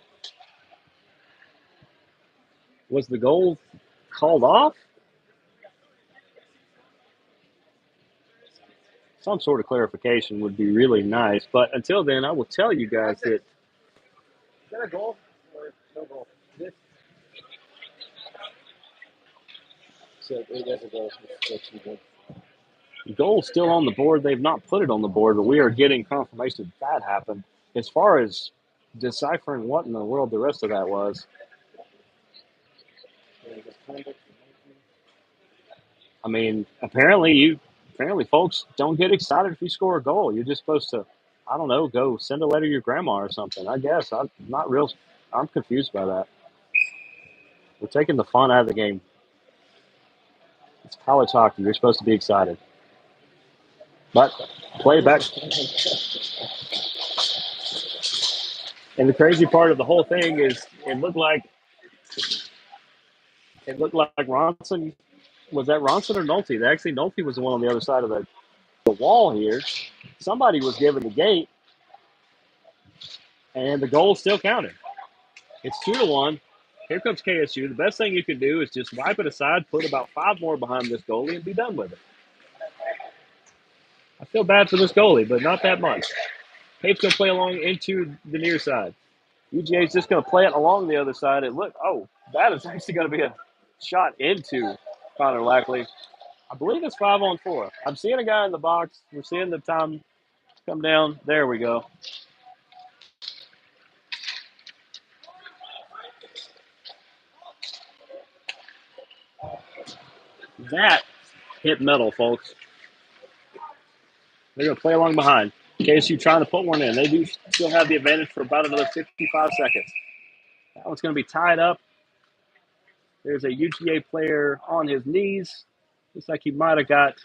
Was the goal called off? Some sort of clarification would be really nice. But until then, I will tell you guys that Is that a goal or no goal? This so that's a goal. goal's still on the board. They've not put it on the board, but we are getting confirmation that happened. As far as deciphering what in the world the rest of that was, I mean, apparently folks don't get excited if you score a goal. You're just supposed to, I don't know, go send a letter to your grandma or something. I guess I'm confused by that. We're taking the fun out of the game. It's college hockey. You're supposed to be excited. But play back. And the crazy part of the whole thing is it looked like Ronson, was that Ronson or Nolte? Actually, Nolte was the one on the other side of the wall here. Somebody was given the gate, and the goal still counted. It's 2-1. Here comes KSU. The best thing you can do is just wipe it aside, put about 5 more behind this goalie, and be done with it. I feel bad for this goalie, but not that much. Pape's going to play along into the near side. UGA is just going to play it along the other side. And look, that is actually going to be a shot into Connor Lackley. I believe it's 5-on-4. I'm seeing a guy in the box. We're seeing the time come down. There we go. That hit metal, folks. They're going to play along behind. KSU trying to put one in. They do still have the advantage for about another 55 seconds. That one's going to be tied up. There's a UGA player on his knees. Looks like he might have got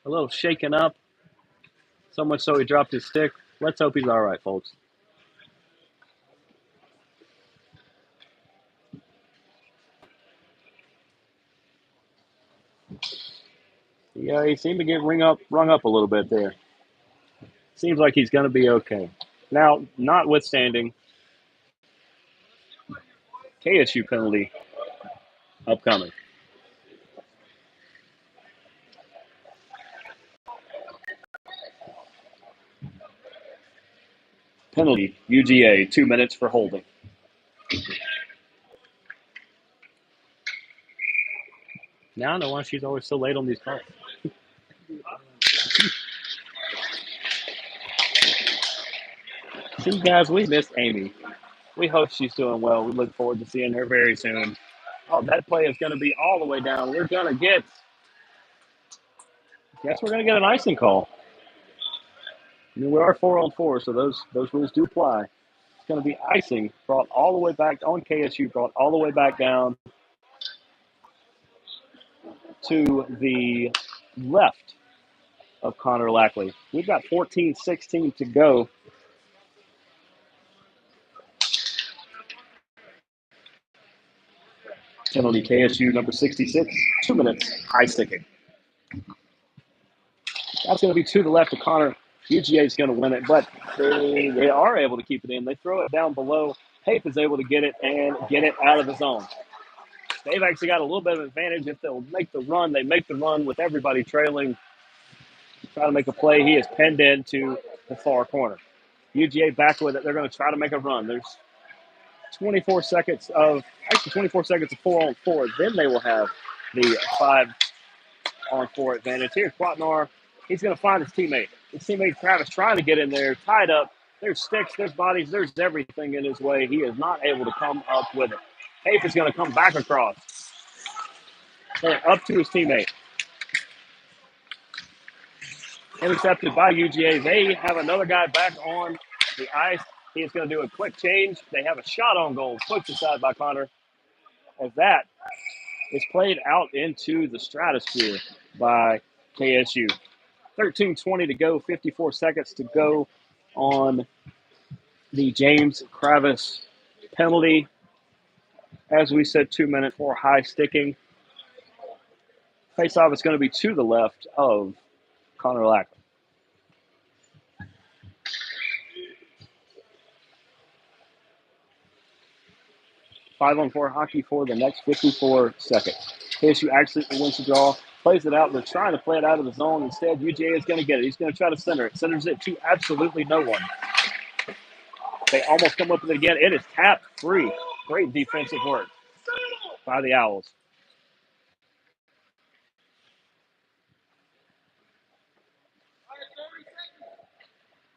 a little shaken up. So much so he dropped his stick. Let's hope he's all right, folks. Yeah, he seemed to get rung up a little bit there. Seems like he's going to be okay. Now, notwithstanding, KSU penalty upcoming. Penalty, UGA, 2 minutes for holding. Now I know why she's always so late on these calls. See, guys, we missed Amy. We hope she's doing well. We look forward to seeing her very soon. Oh, that play is going to be all the way down. We're going to get an icing call. I mean, we are 4-on-4, so those rules do apply. It's going to be icing brought all the way back on KSU, brought all the way back down to the left of Connor Lackley. We've got 14-16 to go. Penalty KSU number 66, 2 minutes, high sticking. That's going to be to the left of Connor. UGA is going to win it, but they are able to keep it in. They throw it down below. Pape is able to get it and get it out of the zone. They've actually got a little bit of advantage if they'll make the run. They make the run with everybody trailing. Try to make a play. He is pinned into the far corner. UGA back with it. They're going to try to make a run. There's 24 seconds of 4-on-4. Then they will have the 5-on-4 advantage. Here's Quatnar. He's going to find his teammate. His teammate Travis trying to get in there, tied up. There's sticks, there's bodies, there's everything in his way. He is not able to come up with it. Pape is going to come back across. Up to his teammate. Intercepted by UGA. They have another guy back on the ice. He is going to do a quick change. They have a shot on goal, pushed aside by Connor. As that is played out into the stratosphere by KSU. 13:20 to go, 54 seconds to go on the James Kravis penalty. As we said, 2 minutes for high sticking. Face-off is going to be to the left of Connor Lackley. Five-on-4 hockey for the next 54 seconds. KSU actually wins the draw. plays it out. They're trying to play it out of the zone. Instead, UGA is going to get it. He's going to try to center it. Centers it to absolutely no one. They almost come up with it again. It is tapped free. Great defensive work by the Owls.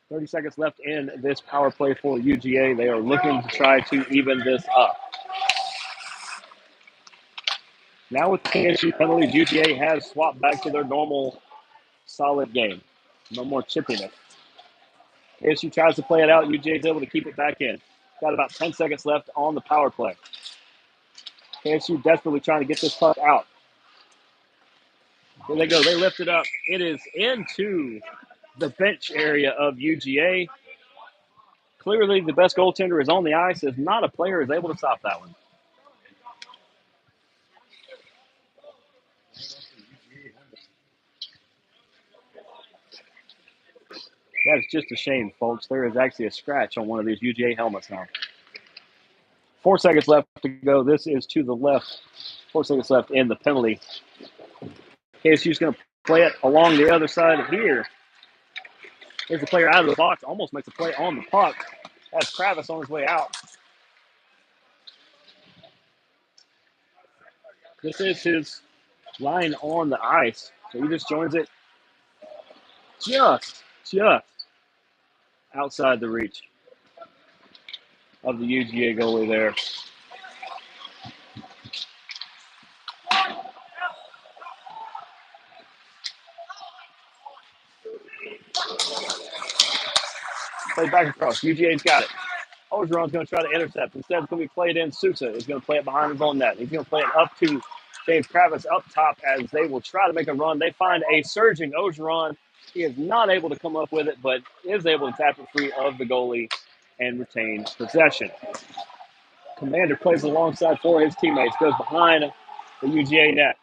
"30 seconds left in this power play for UGA. They are looking to try to even this up. Now with the KSU penalties, UGA has swapped back to their normal solid game. No more chippiness. KSU tries to play it out. UGA is able to keep it back in. Got about 10 seconds left on the power play. KSU desperately trying to get this puck out. Here they go. They lift it up. It is into the bench area of UGA. Clearly, the best goaltender is on the ice. If not a player is able to stop that one. That is just a shame, folks. There is actually a scratch on one of these UGA helmets now. 4 seconds left to go. This is to the left. 4 seconds left in the penalty. KSU is going to play it along the other side here. Here's the player out of the box. Almost makes a play on the puck. That's Kravis on his way out. This is his line on the ice. So he just joins it just outside the reach of the UGA goalie there. Play back across. UGA's got it. Ogeron's going to try to intercept. Instead, it's going to be played in. Sousa is going to play it behind his own net. He's going to play it up to James Kravis up top as they will try to make a run. They find a surging Ogeron. He is not able to come up with it, but is able to tap it free of the goalie and retain possession. Commander plays alongside four of his teammates, goes behind the UGA net.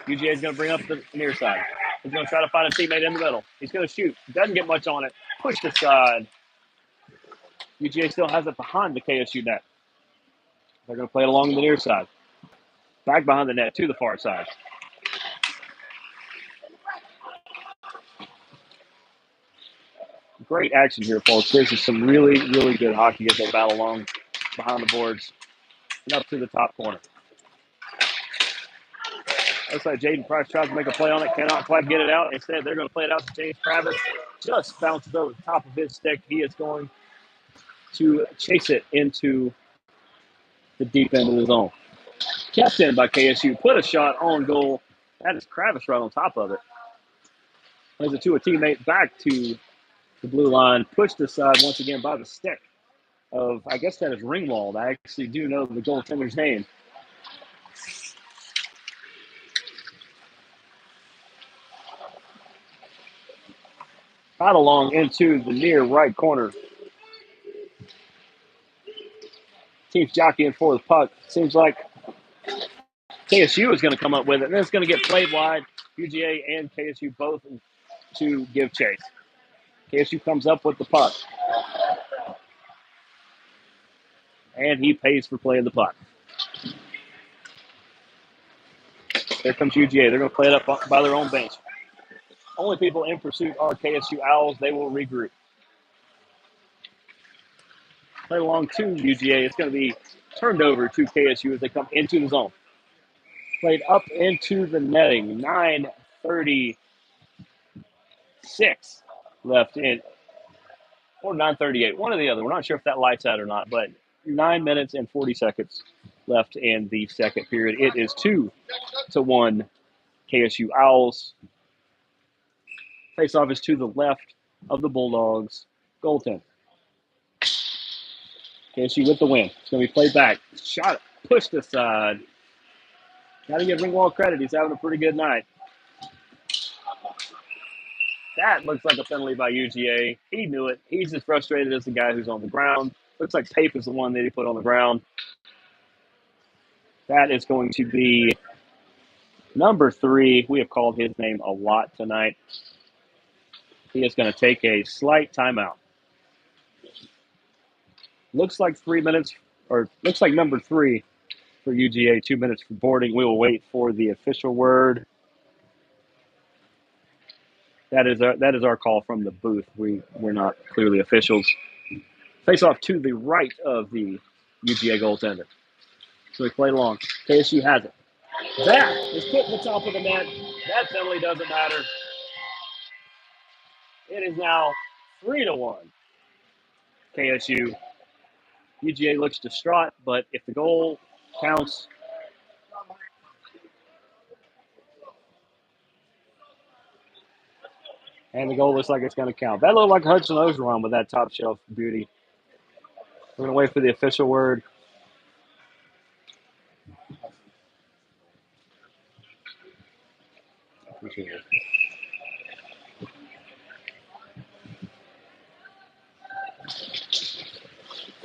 UGA is going to bring up the near side. He's going to try to find a teammate in the middle. He's going to shoot. Doesn't get much on it. Pushed aside. UGA still has it behind the KSU net. They're going to play it along the near side. Back behind the net to the far side. Great action here, folks. This is some really, really good hockey as they battle along behind the boards and up to the top corner. Looks like Jaden Price tries to make a play on it, cannot quite get it out. Instead, they're going to play it out to James Kravis. Just bounces over the top of his stick. He is going to chase it into the deep end of the zone. Kept in by KSU. Put a shot on goal. That is Kravis right on top of it. Plays it to a teammate back to the blue line. Pushed aside once again by the stick of, I guess that is Ringwald. I actually do know the goaltender's name. Right along into the near right corner. Team's jockeying for the puck. Seems like KSU is going to come up with it, and then it's going to get played wide. UGA and KSU both to give chase. KSU comes up with the puck. And he pays for playing the puck. There comes UGA. They're going to play it up by their own bench. Only people in pursuit are KSU Owls. They will regroup. Play along to UGA. It's going to be turned over to KSU as they come into the zone. Played up into the netting. 9:36 left in. Or 9:38. One or the other. We're not sure if that light's out or not, but 9 minutes and 40 seconds left in the second period. It is 2-1 KSU Owls. Face-off is to the left of the Bulldogs. Goaltender. KSU with the win. It's going to be played back. Shot pushed aside. Got to give Ringwald credit. He's having a pretty good night. That looks like a penalty by UGA. He knew it. He's as frustrated as the guy who's on the ground. Looks like Pape is the one that he put on the ground. That is going to be number 3. We have called his name a lot tonight. He is going to take a slight timeout. Looks like 3 minutes or looks like number 3 for UGA. 2 minutes for boarding. We will wait for the official word. That is our call from the booth. We're not clearly officials. Face off to the right of the UGA goaltender. So we play along. KSU has it. That is put in the top of the net. That penalty doesn't matter. It is now 3-1. KSU. UGA looks distraught, but if the goal counts, and the goal looks like it's going to count. That looked like Hudson Ogeron with that top shelf beauty. We're going to wait for the official word. Appreciate it.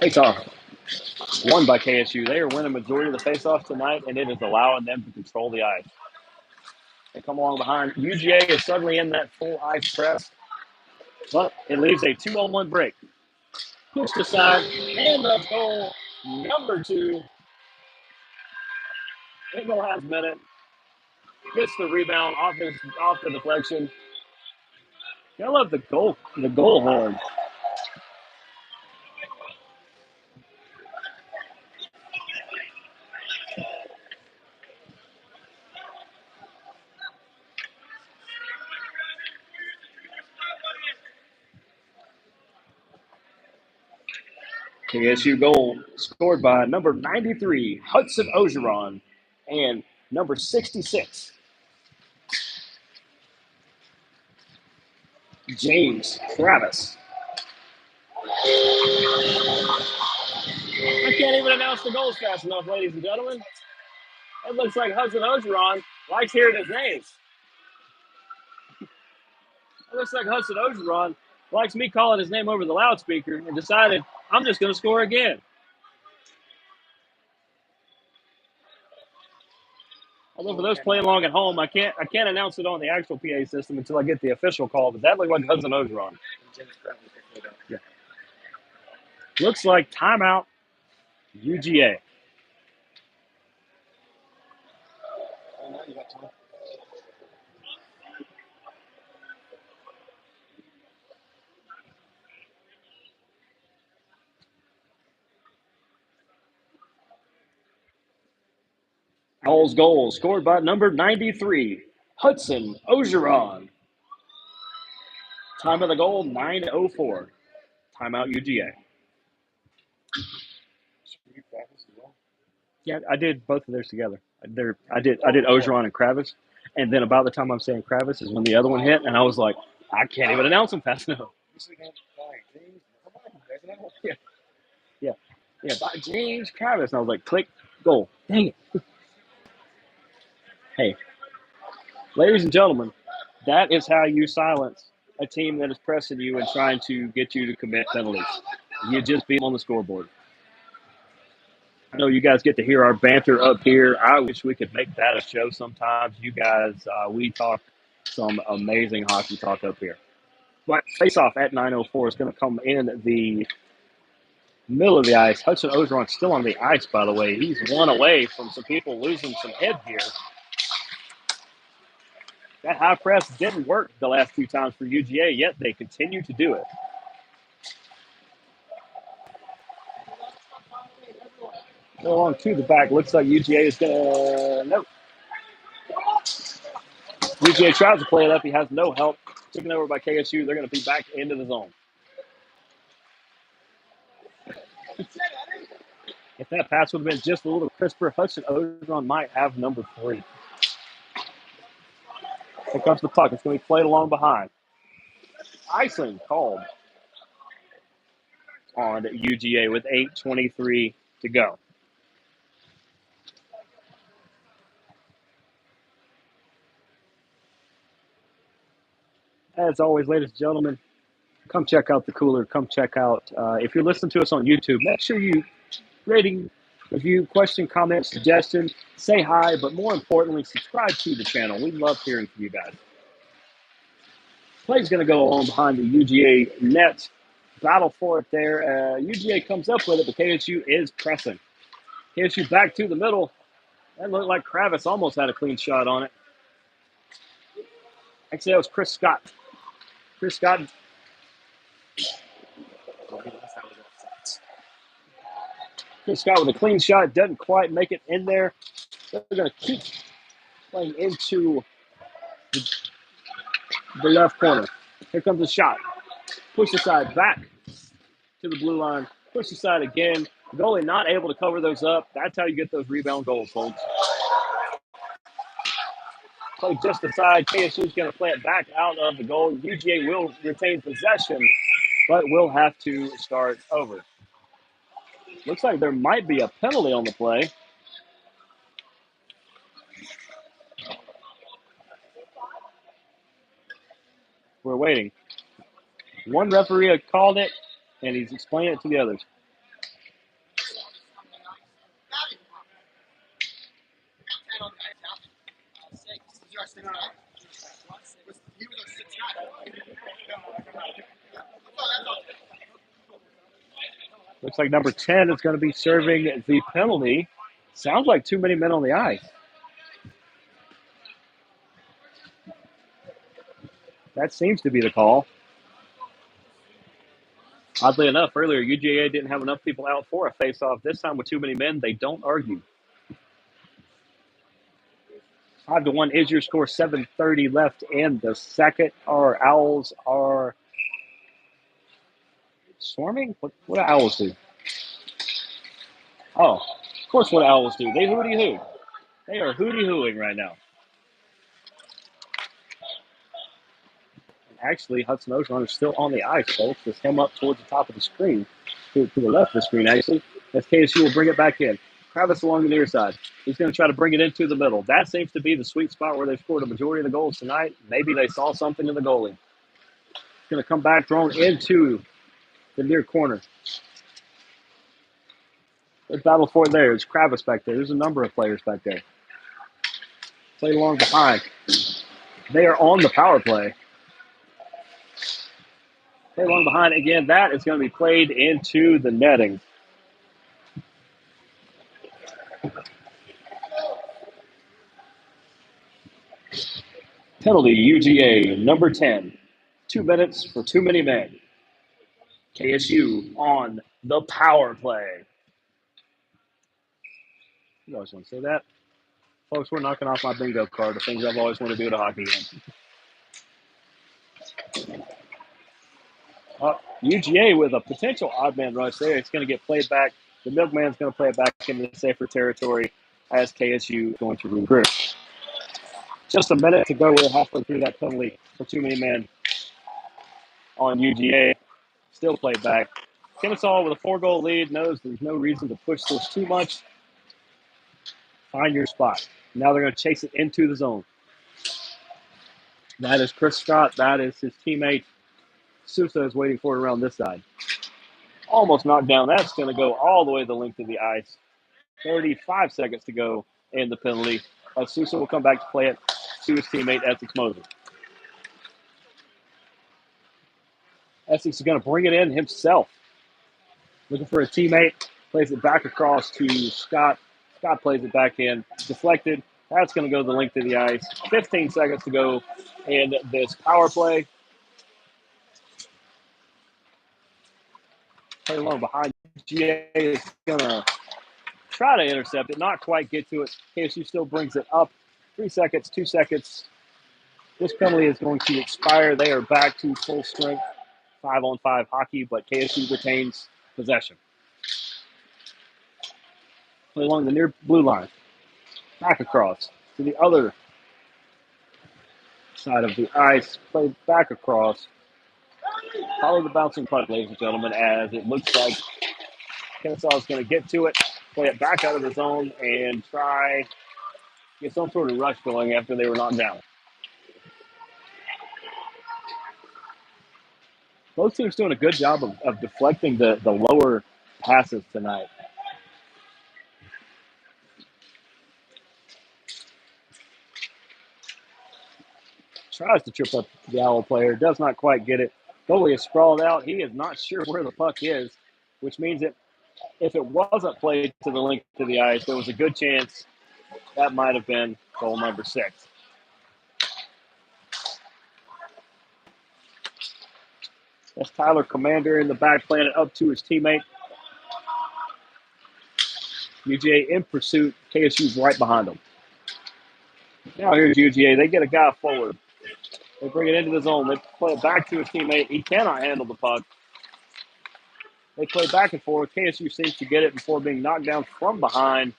Face off. Won by KSU. They are winning majority of the face-offs tonight, and it is allowing them to control the ice. They come along behind. UGA is suddenly in that full ice press, but it leaves a 2-on-1 break. Pushed aside, and the goal number 2 in the last minute. Gets the rebound off the deflection. I love the goal horn. KSU goal scored by number 93, Hudson Ogeron, and number 66, James Travis. I can't even announce the goals fast enough, ladies and gentlemen. It looks like Hudson Ogeron likes hearing his name. It looks like Hudson Ogeron likes me calling his name over the loudspeaker and decided I'm just going to score again. Although for those playing along at home, I can't announce it on the actual PA system until I get the official call. But that looked like Hudson Ogeron. Yeah. Looks like timeout UGA. Hall's goal scored by number 93, Hudson Ogeron. Time of the goal, 9:04. Timeout UGA. Yeah, I did both of theirs together. I did Ogeron and Kravis, and then about the time I'm saying Kravis is when the other one hit, and I was like, I can't even announce them fast enough. Yeah, by James Kravis, and I was like, click, goal. Dang it. Hey, ladies and gentlemen, that is how you silence a team that is pressing you and trying to get you to commit penalties. You just beat them on the scoreboard. I know you guys get to hear our banter up here. I wish we could make that a show sometimes. You guys, we talk some amazing hockey talk up here. But face-off at 9:04 is going to come in the middle of the ice. Hudson Ogeron still on the ice, by the way. He's one away from some people losing some head here. That high press didn't work the last few times for UGA, yet they continue to do it. Go along to the back. Looks like UGA is going to... Nope. UGA tries to play it up. He has no help. Taken over by KSU. They're going to be back into the zone. If that pass would have been just a little crisper, Hudson Ogeron might have number 3. Here comes the puck. It's going to be played along behind. Icing called on UGA with 8:23 to go. As always, ladies and gentlemen, come check out the cooler. Come check out, if you're listening to us on YouTube, make sure you rating, review, question, comment, suggestion, say hi, but more importantly, subscribe to the channel. We love hearing from you guys. Play's going to go on behind the UGA net. battle for it there. UGA comes up with it, but KSU is pressing. KSU back to the middle. That looked like Kravis almost had a clean shot on it. Actually, that was Chris Scott. Chris Scott. Chris Scott with a clean shot. Doesn't quite make it in there. They're going to keep playing into the left corner. Here comes the shot. Push aside back to the blue line. Push aside again. Goalie not able to cover those up. That's how you get those rebound goals, folks. Play just aside. KSU is going to play it back out of the goal. UGA will retain possession, but will have to start over. Looks like there might be a penalty on the play. We're waiting. One referee had called it, and he's explaining it to the others. Looks like number 10 is going to be serving the penalty. Sounds like too many men on the ice. That seems to be the call. Oddly enough, earlier UGA didn't have enough people out for a face-off. This time with too many men, they don't argue. 5-1 is your score. 7:30 left in the second. Our Owls are swarming. What do Owls do? Oh, of course, what Owls do. They hooty hoo. They are hooty hooing right now. Actually, Hudson Ocean is still on the ice, folks. Just him up towards the top of the screen, to the left of the screen, actually. As KSU will bring it back in. Kravis along the near side. He's going to try to bring it into the middle. That seems to be the sweet spot where they've scored a majority of the goals tonight. Maybe they saw something in the goalie. It's going to come back, thrown into the near corner. There's battle for it there. There's Kravis back there. There's a number of players back there. Play along behind. They are on the power play. Play along behind again. That is going to be played into the netting. Penalty, UGA, number 10. 2 minutes for too many men. KSU on the power play. You always want to say that? Folks, we're knocking off my bingo card, the things I've always wanted to do at a hockey game. UGA with a potential odd man rush there. It's going to get played back. The milkman's going to play it back into safer territory as KSU going to regroup. Just a minute to go. We're halfway through that penalty for too many men on UGA. Still played back. Kennesaw with a 4-goal lead knows there's no reason to push this too much. Find your spot. Now they're going to chase it into the zone. That is Chris Scott. That is his teammate. Sousa is waiting for it around this side. Almost knocked down. That's going to go all the way the length of the ice. 35 seconds to go in the penalty. Sousa will come back to play it to his teammate, Essex Moser. Essex is going to bring it in himself. Looking for a teammate. Plays it back across to Scott. Scott plays it back in. Deflected. That's going to go the length of the ice. 15 seconds to go in this power play. Play along behind. GA is going to try to intercept it. Not quite get to it. KSU still brings it up. 3 seconds, 2 seconds. This penalty is going to expire. They are back to full strength 5-on-5 hockey, but KSU retains possession. Play along the near blue line. Back across to the other side of the ice. Play back across. Follow the bouncing puck, ladies and gentlemen, as it looks like Kennesaw is going to get to it, play it back out of the zone, and try get some sort of rush going after they were knocked down. Both teams doing a good job of deflecting the lower passes tonight. Tries to trip up the Owl player, does not quite get it. Goalie is sprawled out. He is not sure where the puck is, which means that if it wasn't played to the length of the ice, there was a good chance that might have been goal number 6. That's Tyler Commander in the back playing it up to his teammate. UGA in pursuit. KSU's right behind them. Now here's UGA. They get a guy forward. They bring it into the zone. They play it back to his teammate. He cannot handle the puck. They play back and forth. KSU seems to get it before being knocked down from behind.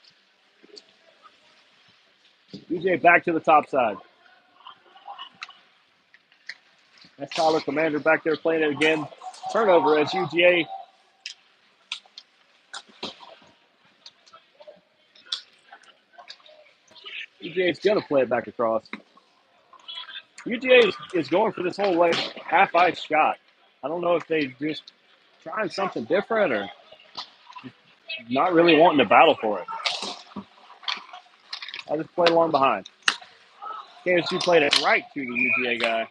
UGA back to the top side. That's Tyler Commander back there playing it again. Turnover as UGA. UGA's going to play it back across. UGA is going for this whole like half-ice shot. I don't know if they just trying something different or not really wanting to battle for it. I just played along behind. KSU played it right to the UGA guy.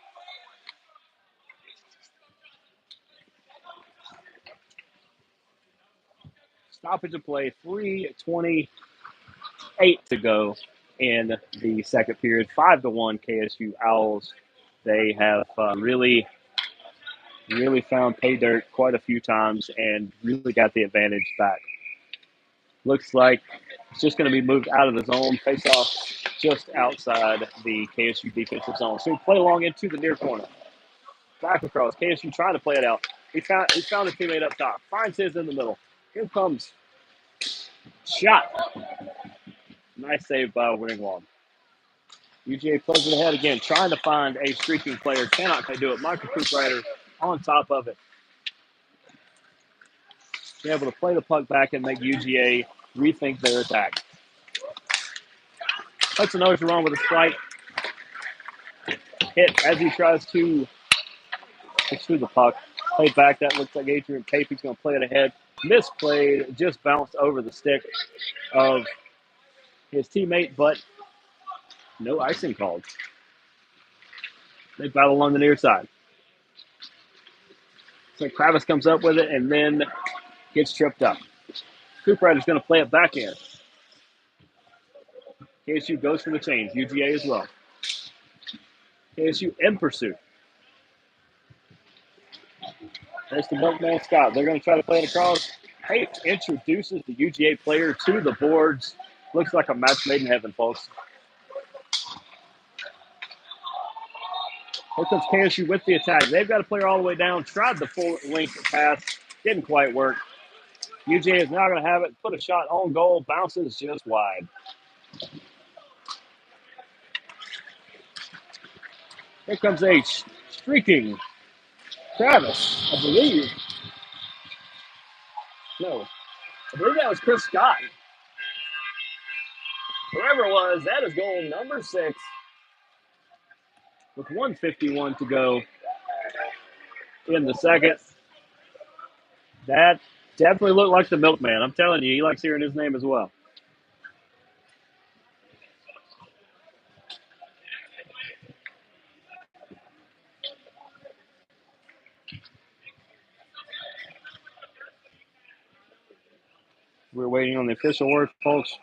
Stoppage of play, 3:28 to go in the second period. 5-1 KSU Owls. They have really found pay dirt quite a few times and really got the advantage back. Looks like it's just going to be moved out of the zone, face off just outside the KSU defensive zone. So we play along into the near corner. Back across. KSU trying to play it out. He found a teammate up top. Finds his in the middle. Here comes shot. Nice save by Ringwald. UGA plays it ahead again, trying to find a streaking player. Cannot do it. Michael Cooprider on top of it. Be able to play the puck back and make UGA rethink their attack. Hudson Ogeron with a slight hit as he tries to pursue the puck. Play back. That looks like Adrian Pape. He's going to play it ahead. Misplayed. Just bounced over the stick of his teammate, but no icing called. They battle on the near side. So Kravis comes up with it and then gets tripped up. Cooprider's going to play it back in. KSU goes for the change. UGA as well. KSU in pursuit. There's the milkman Scott. They're going to try to play it across. Pape introduces the UGA player to the boards. Looks like a match made in heaven, folks. Here comes KSU with the attack. They've got a player all the way down. Tried the full length pass. Didn't quite work. UGA is now going to have it. Put a shot on goal. Bounces just wide. Here comes a streaking Travis, I believe. No, I believe that was Chris Scott. Whoever it was, that is goal number 6 with 1:51 to go in the second. That definitely looked like the milkman. I'm telling you, he likes hearing his name as well. We're waiting on the official word, folks.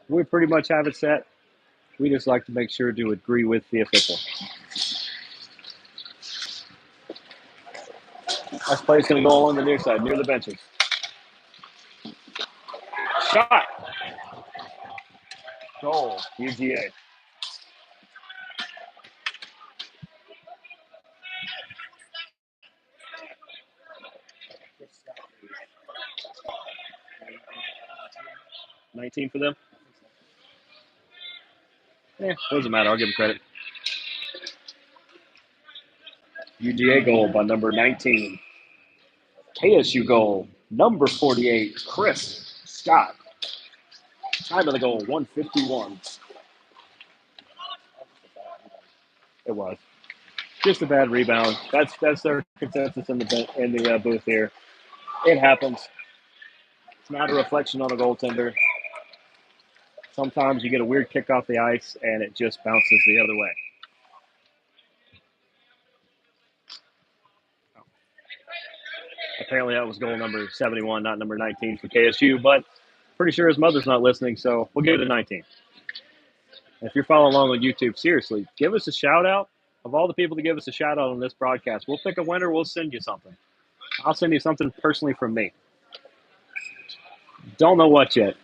We pretty much have it set. We just like to make sure to agree with the official. This play is going to go along the near side, near the benches. Shot. Goal, UGA. $19 for them. Doesn't matter. I'll give him credit. UGA goal by number 19. KSU goal, number 48, Chris Scott. Time of the goal, 1:51. It was just a bad rebound. That's their consensus in the booth here. It happens. It's not a reflection on a goaltender. Sometimes you get a weird kick off the ice and it just bounces the other way. apparently that was goal number 71, not number 19 for KSU, but pretty sure his mother's not listening, so we'll give it a 19. If you're following along on YouTube, seriously, give us a shout out. Of all the people to give us a shout out on this broadcast, we'll pick a winner. We'll send you something. I'll send you something personally from me. Don't know what yet.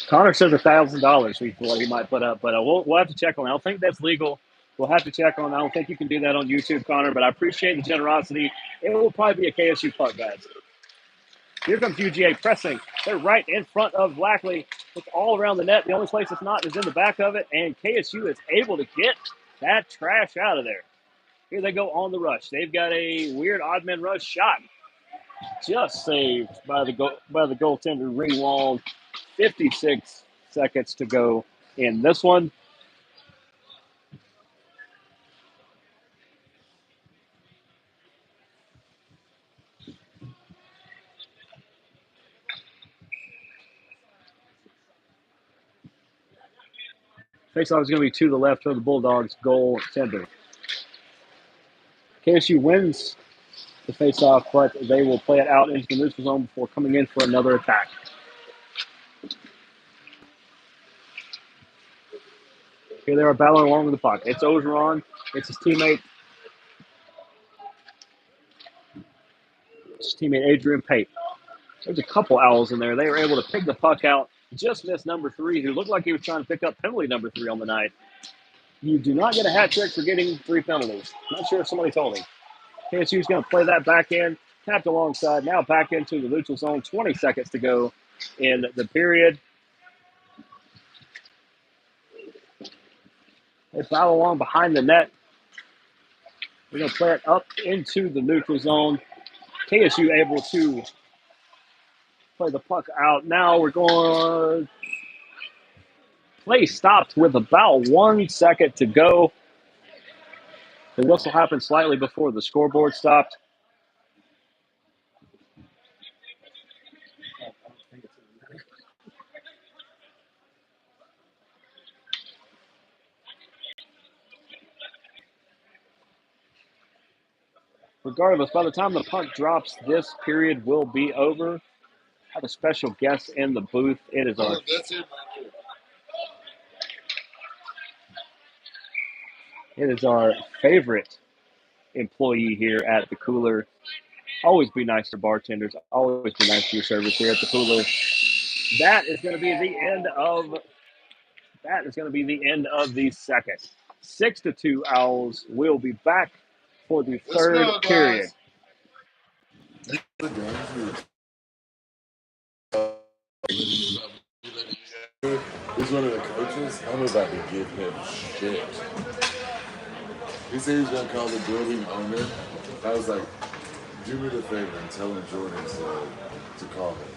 Connor says $1,000 he might put up, but we'll have to check on it. I don't think that's legal. We'll have to check on it. I don't think you can do that on YouTube, Connor, but I appreciate the generosity. It will probably be a KSU puck, guys. Here comes UGA pressing. They're right in front of Blackley. It's all around the net. The only place it's not is in the back of it, and KSU is able to get that trash out of there. Here they go on the rush. They've got a weird odd man rush shot. Just saved by the goaltender Ringwald. 56 seconds to go in this one. Faceoff is going to be to the left of the Bulldogs goaltender. KSU wins the faceoff, but they will play it out into the neutral zone before coming in for another attack. Here they are battling along with the puck. It's Ogeron. It's his teammate. Adrian Pate. There's a couple Owls in there. They were able to pick the puck out. Just missed number 3, who looked like he was trying to pick up penalty number 3 on the night. You do not get a hat trick for getting 3 penalties. Not sure if somebody told him. KSU's going to play that back in. Tapped alongside. Now back into the neutral zone. 20 seconds to go in the period. They battle along behind the net. We're going to play it up into the neutral zone. KSU able to play the puck out. Now we're going. Play stopped with about 1 second to go. The whistle happened slightly before the scoreboard stopped. Regardless, by the time the puck drops, this period will be over. I have a special guest in the booth. It is our favorite employee here at the Cooler. Always be nice to bartenders. Always be nice to your service here at the Cooler. That is going to be the end of the second. 6-2 Owls will be back for the third period. He's one of the coaches. I'm about to give him shit. He said he's gonna call the building owner. I was like, do me the favor and tell him Jordan to call him.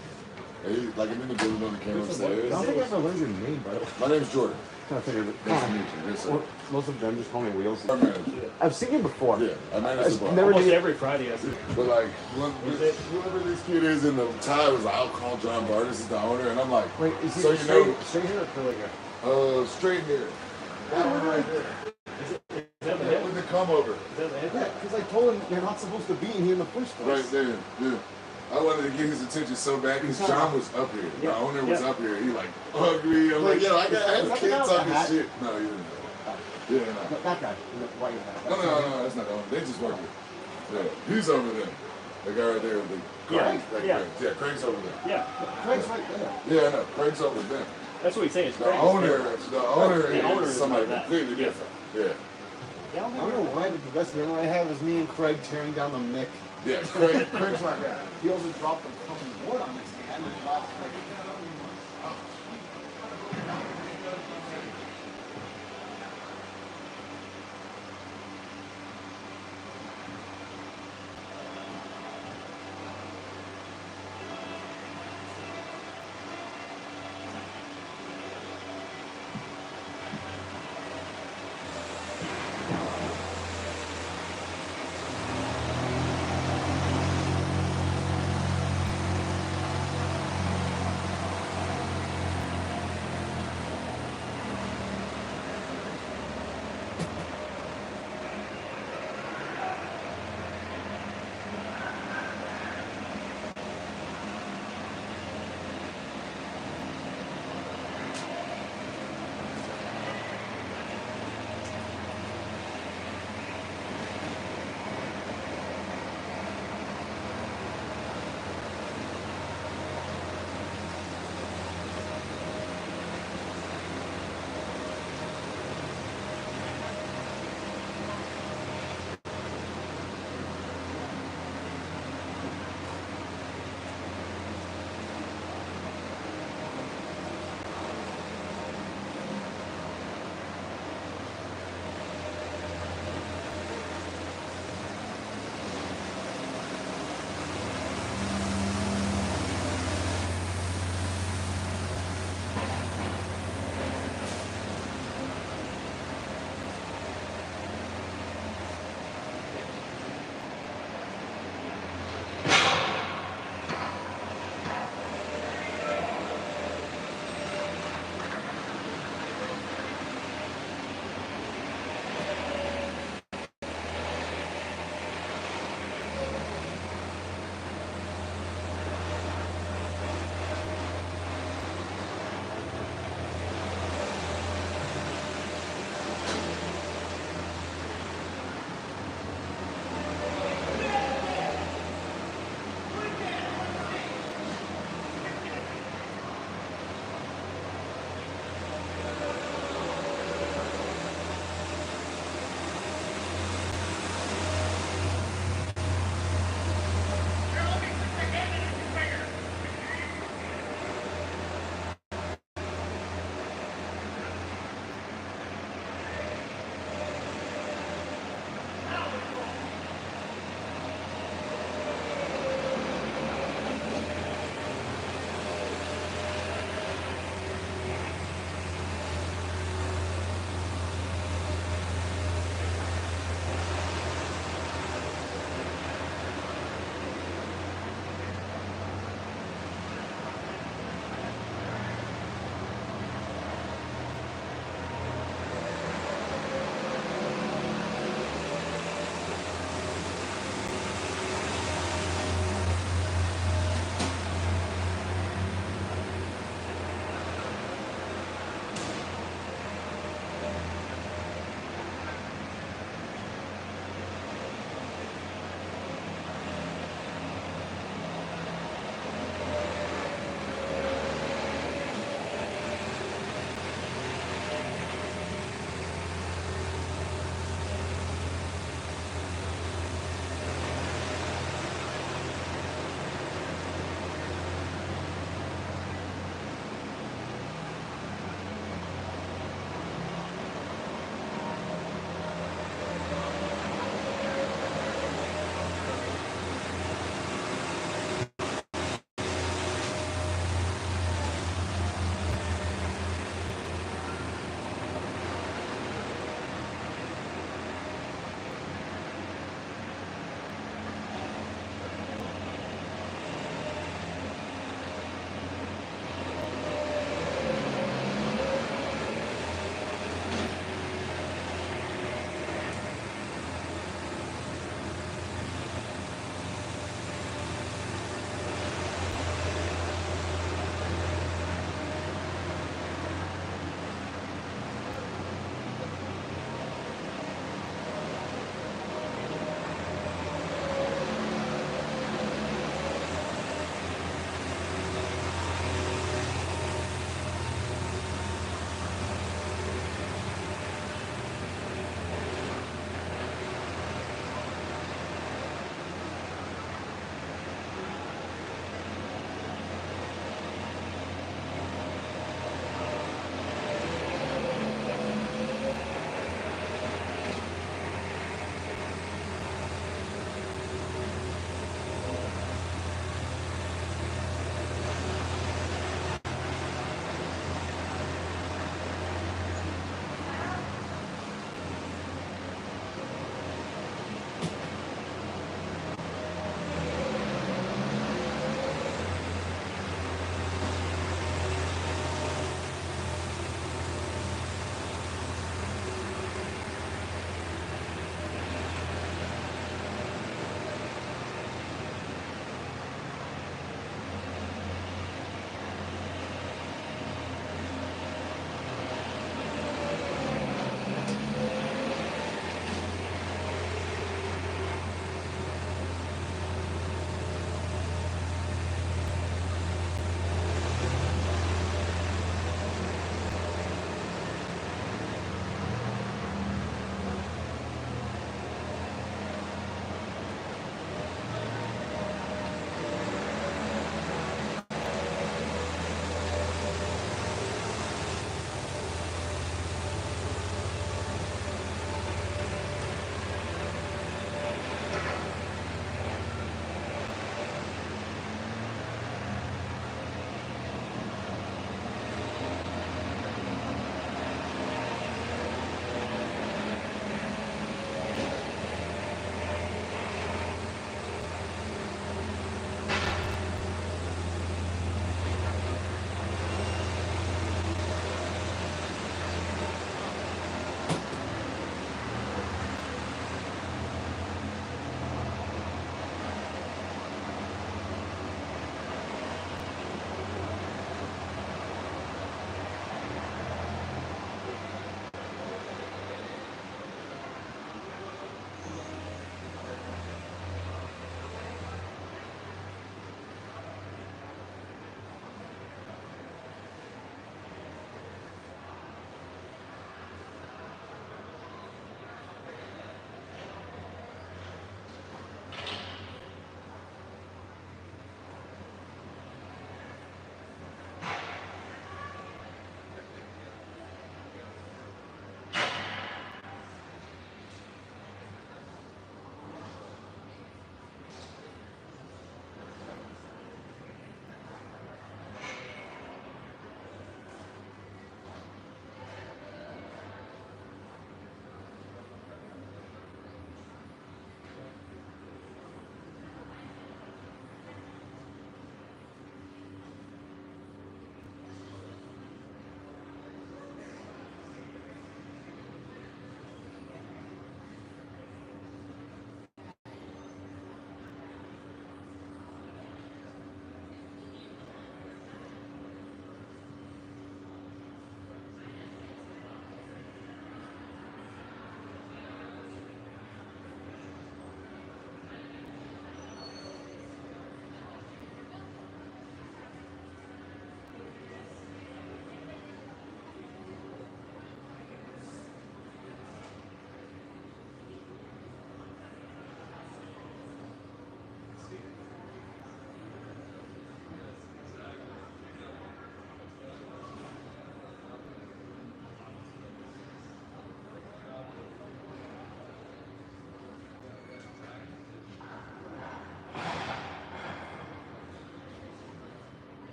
And he, like, I'm in the building owner came upstairs. I don't think I ever learned your name, by the way. My name's Jordan. I figured it. Nice to meet you. Yes, sir. Most of them just call me Wheels. Our manager. I've seen him before. Yeah, I managed the bar. Never Almost did. every Friday I see. But like, whoever this kid is in the tie was like, I'll call John Bartis as the owner, and I'm like, Wait, is he so you straight, know, straight here or curly hair? straight here. That one right there. With the come over. Yeah, because I told him you're not supposed to be in here in the first place. Right there, yeah. I wanted to get his attention so bad because John was up here. The owner was up here. He like hugged me. I'm like, yo, I have kids on this shit. No, you didn't know. Yeah, no. That guy. White hat. No, that's not the owner. They just work here. Yeah, he's over there. The guy right there with the Craig. Yeah, Craig's over there. Yeah, Craig's right there. Yeah, I know. Craig's over there. that's what he's saying. It's The great. owner owner is is somebody like that. completely different. Yeah. I don't know why, but the best memory I have is me and Craig tearing down the Mick. Yeah, Craig's my guy. He also dropped a fucking wood on his hand and dropped like.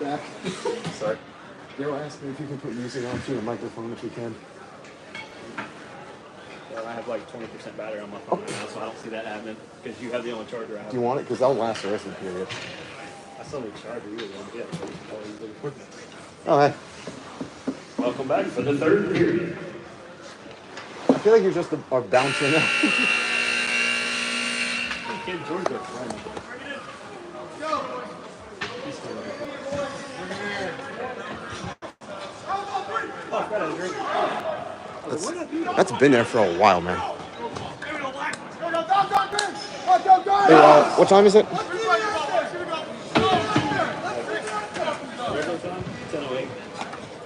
Back. Sorry. They'll ask me if you can put music on through the microphone if you can. Well, I have like 20% battery on my phone right now, so I don't see that happening because you have the only charger I have. Do you want it? Because that'll last the rest of the period. I still need a charger. You one. Yeah. Oh, hey. Welcome back for the third period. I feel like you're just are bouncing out. Kid George are friends. He's still looking for Oh, I got a drink. That's been there for a while, man. Hey, what time is it? Regular time? 10:08.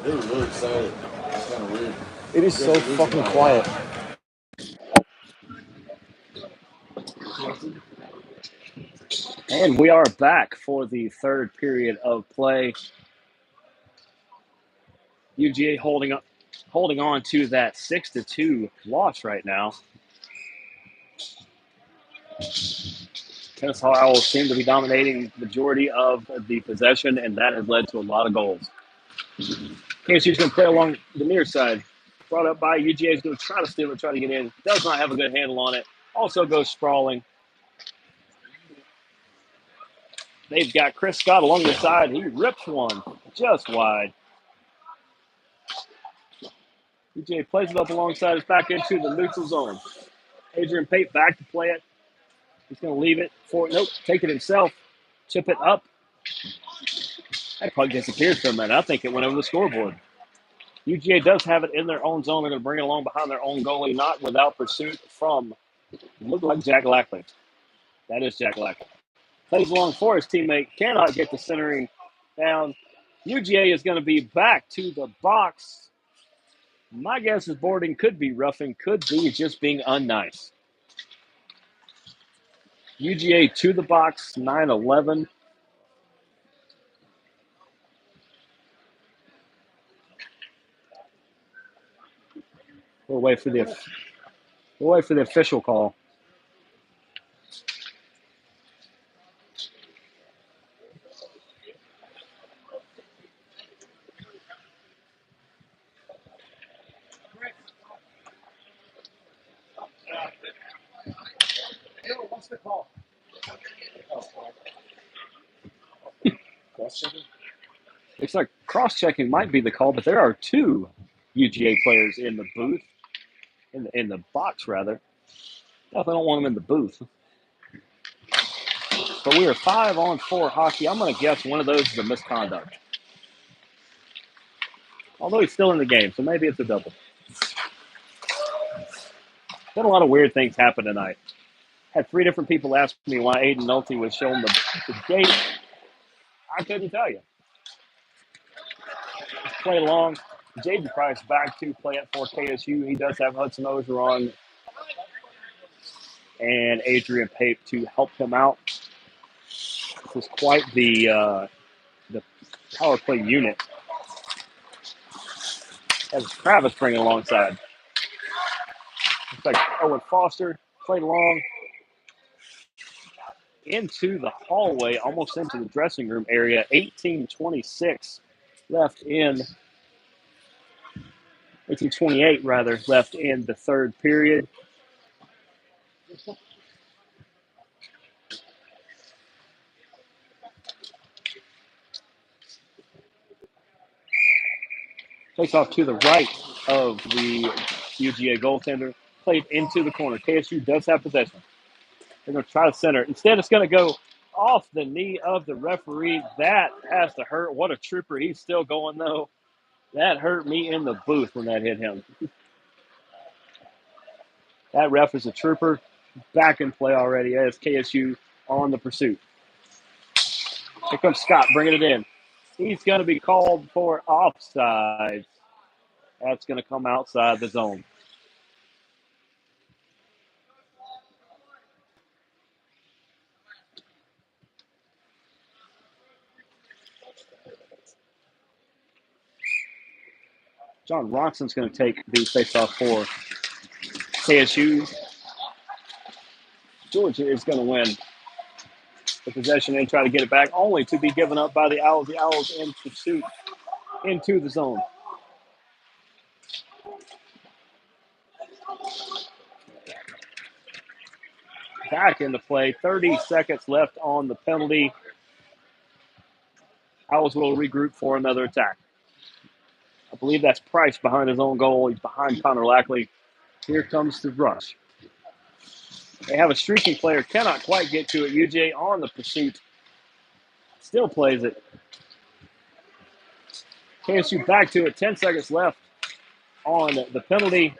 They were really excited. It's kind of weird. It is so fucking quiet. And we are back for the third period of play. UGA holding on to that 6-2 loss right now. Kennesaw Owls seem to be dominating the majority of the possession, and that has led to a lot of goals. KSU's going to play along the near side. Brought up by UGA is going to try to steal it, try to get in. Does not have a good handle on it. Also goes sprawling. They've got Chris Scott along the side. He rips one just wide. UGA plays it up alongside us back into the neutral zone. Adrian Pate back to play it. He's going to leave it for nope, take it himself. Chip it up. That puck disappeared for a minute. I think it went over the scoreboard. UGA does have it in their own zone. They're going to bring it along behind their own goalie, not without pursuit from, it looked like Jack Lackley. That is Jack Lackley. Plays along for his teammate. Cannot get the centering down. UGA is going to be back to the box. My guess is boarding, could be roughing, could be just being unnice. UGA to the box, 9-11. We'll wait for the official call. What's the call? Looks like cross-checking might be the call, but there are two UGA players in the booth, in the box rather. Definitely don't want them in the booth. But we are 5-on-4 hockey. I'm going to guess one of those is a misconduct. Although he's still in the game, so maybe it's a double. Been a lot of weird things happen tonight. Had 3 different people ask me why Aiden Nolte was showing the gate. I couldn't tell you. Let's play along. Jaden Price back to play it for KSU. He does have Hudson Ogeron and Adrian Pape to help him out. This was quite the power play unit. As Travis bringing alongside. Looks like Owen Foster played along into the hallway, almost into the dressing room area. 18:26 left in 18:28 rather left in the third period. Takes off to the right of the UGA goaltender. Played into the corner. KSU does have possession. They're going to try to center. Instead, it's going to go off the knee of the referee. That has to hurt. What a trooper. He's still going, though. That hurt me in the booth when that hit him. That ref is a trooper. Back in play already as KSU on the pursuit. Here comes Scott bringing it in. He's going to be called for offside. That's going to come outside the zone. John Roxon's going to take the faceoff for KSU. Georgia is going to win the possession and try to get it back, only to be given up by the Owls. The Owls in pursuit into the zone. Back into play. 30 seconds left on the penalty. Owls will regroup for another attack. I believe that's Price behind his own goal. He's behind Connor Lackley. Here comes the rush. They have a streaking player, cannot quite get to it. UGA on the pursuit. Still plays it. KSU back to it. 10 seconds left on the penalty.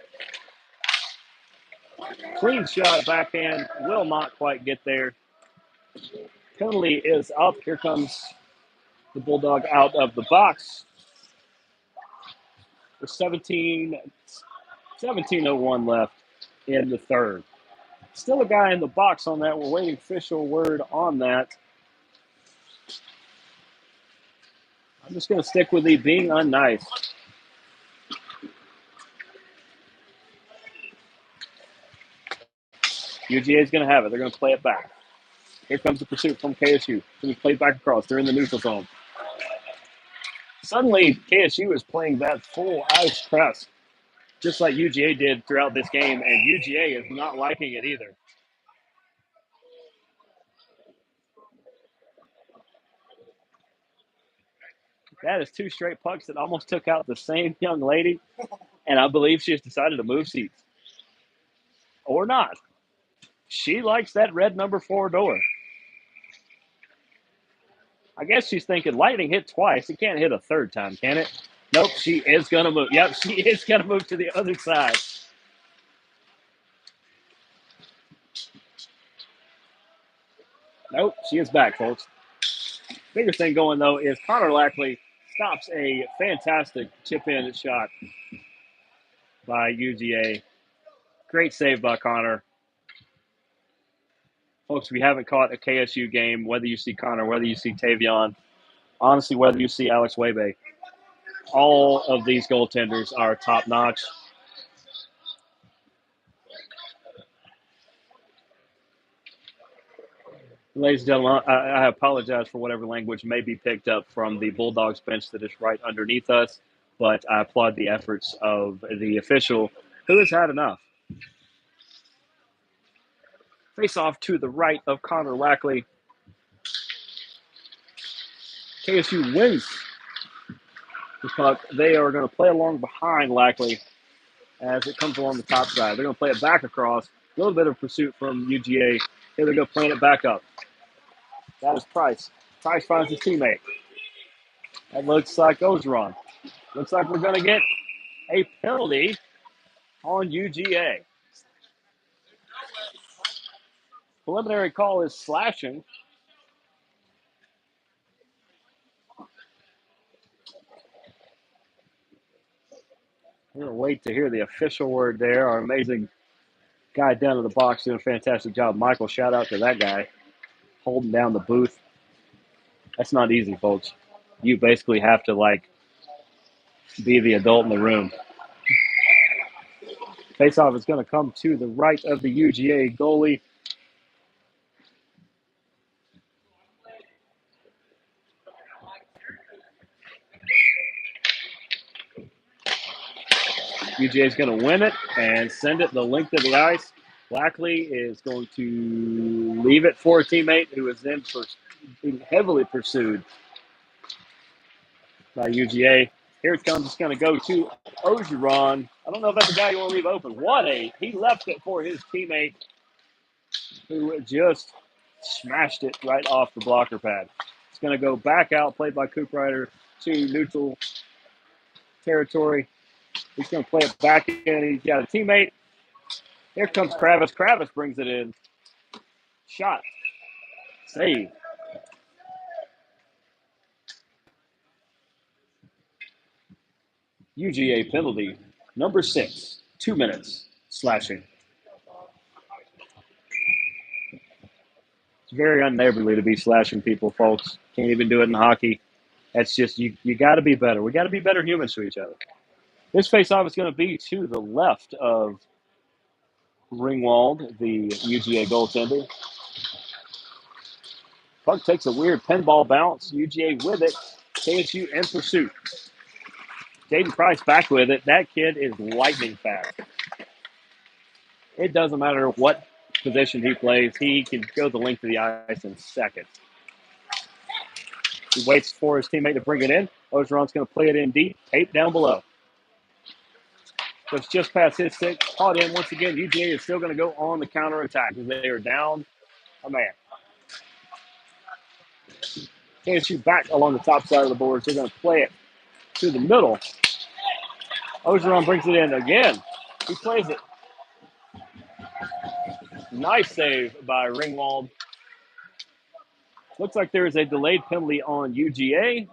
Clean shot backhand. Will not quite get there. Penalty is up. Here comes the Bulldog out of the box. There's 17:01 left in the third. Still a guy in the box on that. We're waiting official word on that. I'm just going to stick with the being unnice. UGA is going to have it. They're going to play it back. Here comes the pursuit from KSU. Going to play back across. They're in the neutral zone. Suddenly, KSU is playing that full ice press, just like UGA did throughout this game, and UGA is not liking it either. That is two straight pucks that almost took out the same young lady, and I believe she has decided to move seats. Or not. She likes that red number 4 door. I guess she's thinking lightning hit twice. It can't hit a third time, can it? Nope, she is going to move. Yep, she is going to move to the other side. Nope, she is back, folks. Bigger thing going, though, is Connor Lackley stops a fantastic chip-in shot by UGA. Great save by Connor. Folks, if you haven't caught a KSU game, whether you see Connor, whether you see Tavion, honestly, whether you see Alex Webe, all of these goaltenders are top-notch. Ladies and gentlemen, I apologize for whatever language may be picked up from the Bulldogs bench that is right underneath us, but I applaud the efforts of the official who has had enough. Face off to the right of Connor Lackley. KSU wins the puck. They are going to play along behind Lackley as it comes along the top side. They're going to play it back across. A little bit of pursuit from UGA. Here they go, playing it back up. That is Price. Price finds his teammate. That looks like Ogeron. Looks like we're going to get a penalty on UGA. Preliminary call is slashing. We're going to wait to hear the official word there. Our amazing guy down in the box doing a fantastic job. Michael, shout out to that guy holding down the booth. That's not easy, folks. You basically have to, be the adult in the room. Faceoff is going to come to the right of the UGA goalie. UGA is going to win it and send it the length of the ice. Lackley is going to leave it for a teammate who is then being heavily pursued by UGA. Here it comes. It's going to go to Ogeron. I don't know if that's a guy you want to leave open. He left it for his teammate who just smashed it right off the blocker pad. It's going to go back out, played by Coop Ryder, to neutral territory. He's going to play it back in. He's got a teammate. Here comes Kravis. Kravis brings it in. Shot. Save. UGA penalty, number 6, 2 minutes, slashing. It's very unneighborly to be slashing people, folks. Can't even do it in hockey. That's just, you got to be better. We got to be better humans to each other. This faceoff is going to be to the left of Ringwald, the UGA goaltender. Puck takes a weird pinball bounce. UGA with it. KSU in pursuit. Jaden Price back with it. That kid is lightning fast. It doesn't matter what position he plays. He can go the length of the ice in seconds. He waits for his teammate to bring it in. Ogeron's going to play it in deep. Tape down below. It's just past his stick. Caught in once again. UGA is still going to go on the counterattack as they are down a man. KSU back along the top side of the boards. They're going to play it to the middle. Ogeron brings it in again. He plays it. Nice save by Ringwald. Looks like there is a delayed penalty on UGA.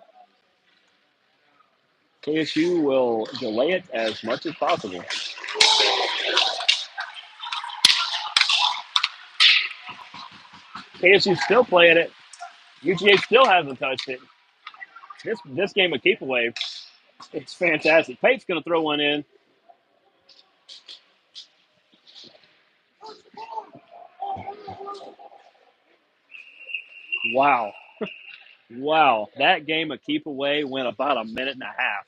KSU will delay it as much as possible. KSU still playing it. UGA still hasn't touched it. This game of keep away, it's fantastic. Pate's going to throw one in. Wow. Wow. That game of keep away went about a minute and a half.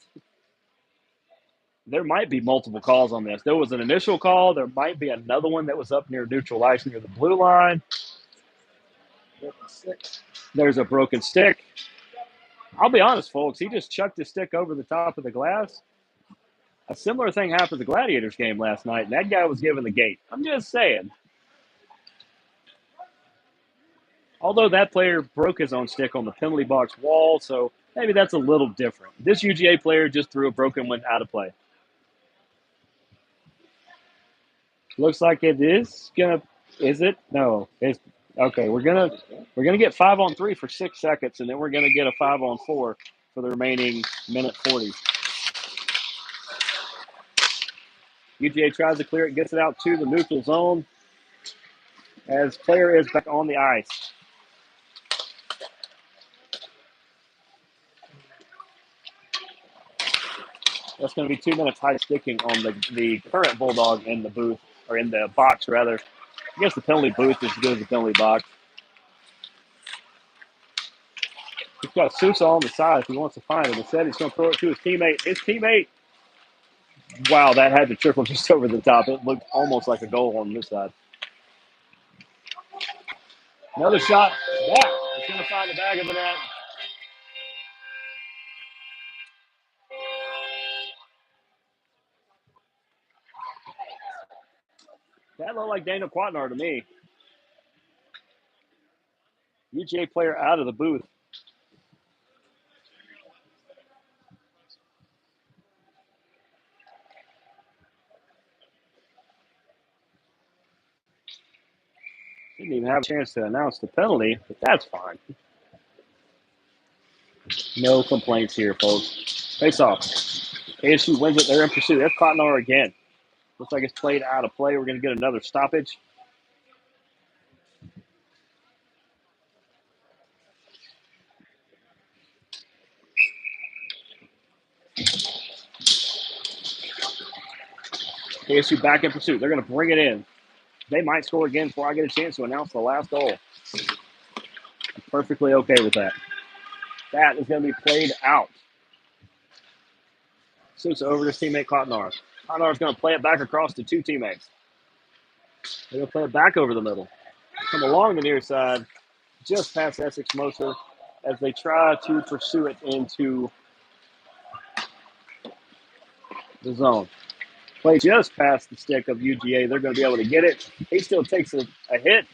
There might be multiple calls on this. There was an initial call. There might be another one that was up near neutral ice near the blue line. There's a broken stick. I'll be honest, folks. He just chucked his stick over the top of the glass. A similar thing happened at the Gladiators game last night, and that guy was given the gate. I'm just saying. Although that player broke his own stick on the penalty box wall, so maybe that's a little different. This UGA player just threw a broken one out of play. Looks like it is gonna. Is it? No. It's okay. We're gonna get 5-on-3 for 6 seconds, and then we're gonna get a 5-on-4 for the remaining minute 40. UGA tries to clear it, gets it out to the neutral zone as player is back on the ice. That's going to be 2 minutes high sticking on the current Bulldog in the booth, or in the box, rather. I guess the penalty booth is as good as the penalty box. He's got Sousa on the side if he wants to find it. Instead, he's going to throw it to his teammate. His teammate, wow, that had to trickle just over the top. It looked almost like a goal on this side. Another shot. Yeah, he's going to find the back of the net. That looked like Daniel Quatnar to me. UGA player out of the booth. Didn't even have a chance to announce the penalty, but that's fine. No complaints here, folks. Face off. KSU wins it. They're in pursuit. There's Cottonor again. Looks like it's played out of play. We're going to get another stoppage. KSU back in pursuit. They're going to bring it in. They might score again before I get a chance to announce the last goal. I'm perfectly okay with that. That is going to be played out. Sousa over to his teammate Cottonor. Cottonor is going to play it back across to 2 teammates. They're going to play it back over the middle. Come along the near side, just past Essex Moser, as they try to pursue it into the zone. Play just past the stick of UGA. They're going to be able to get it. He still takes a hit.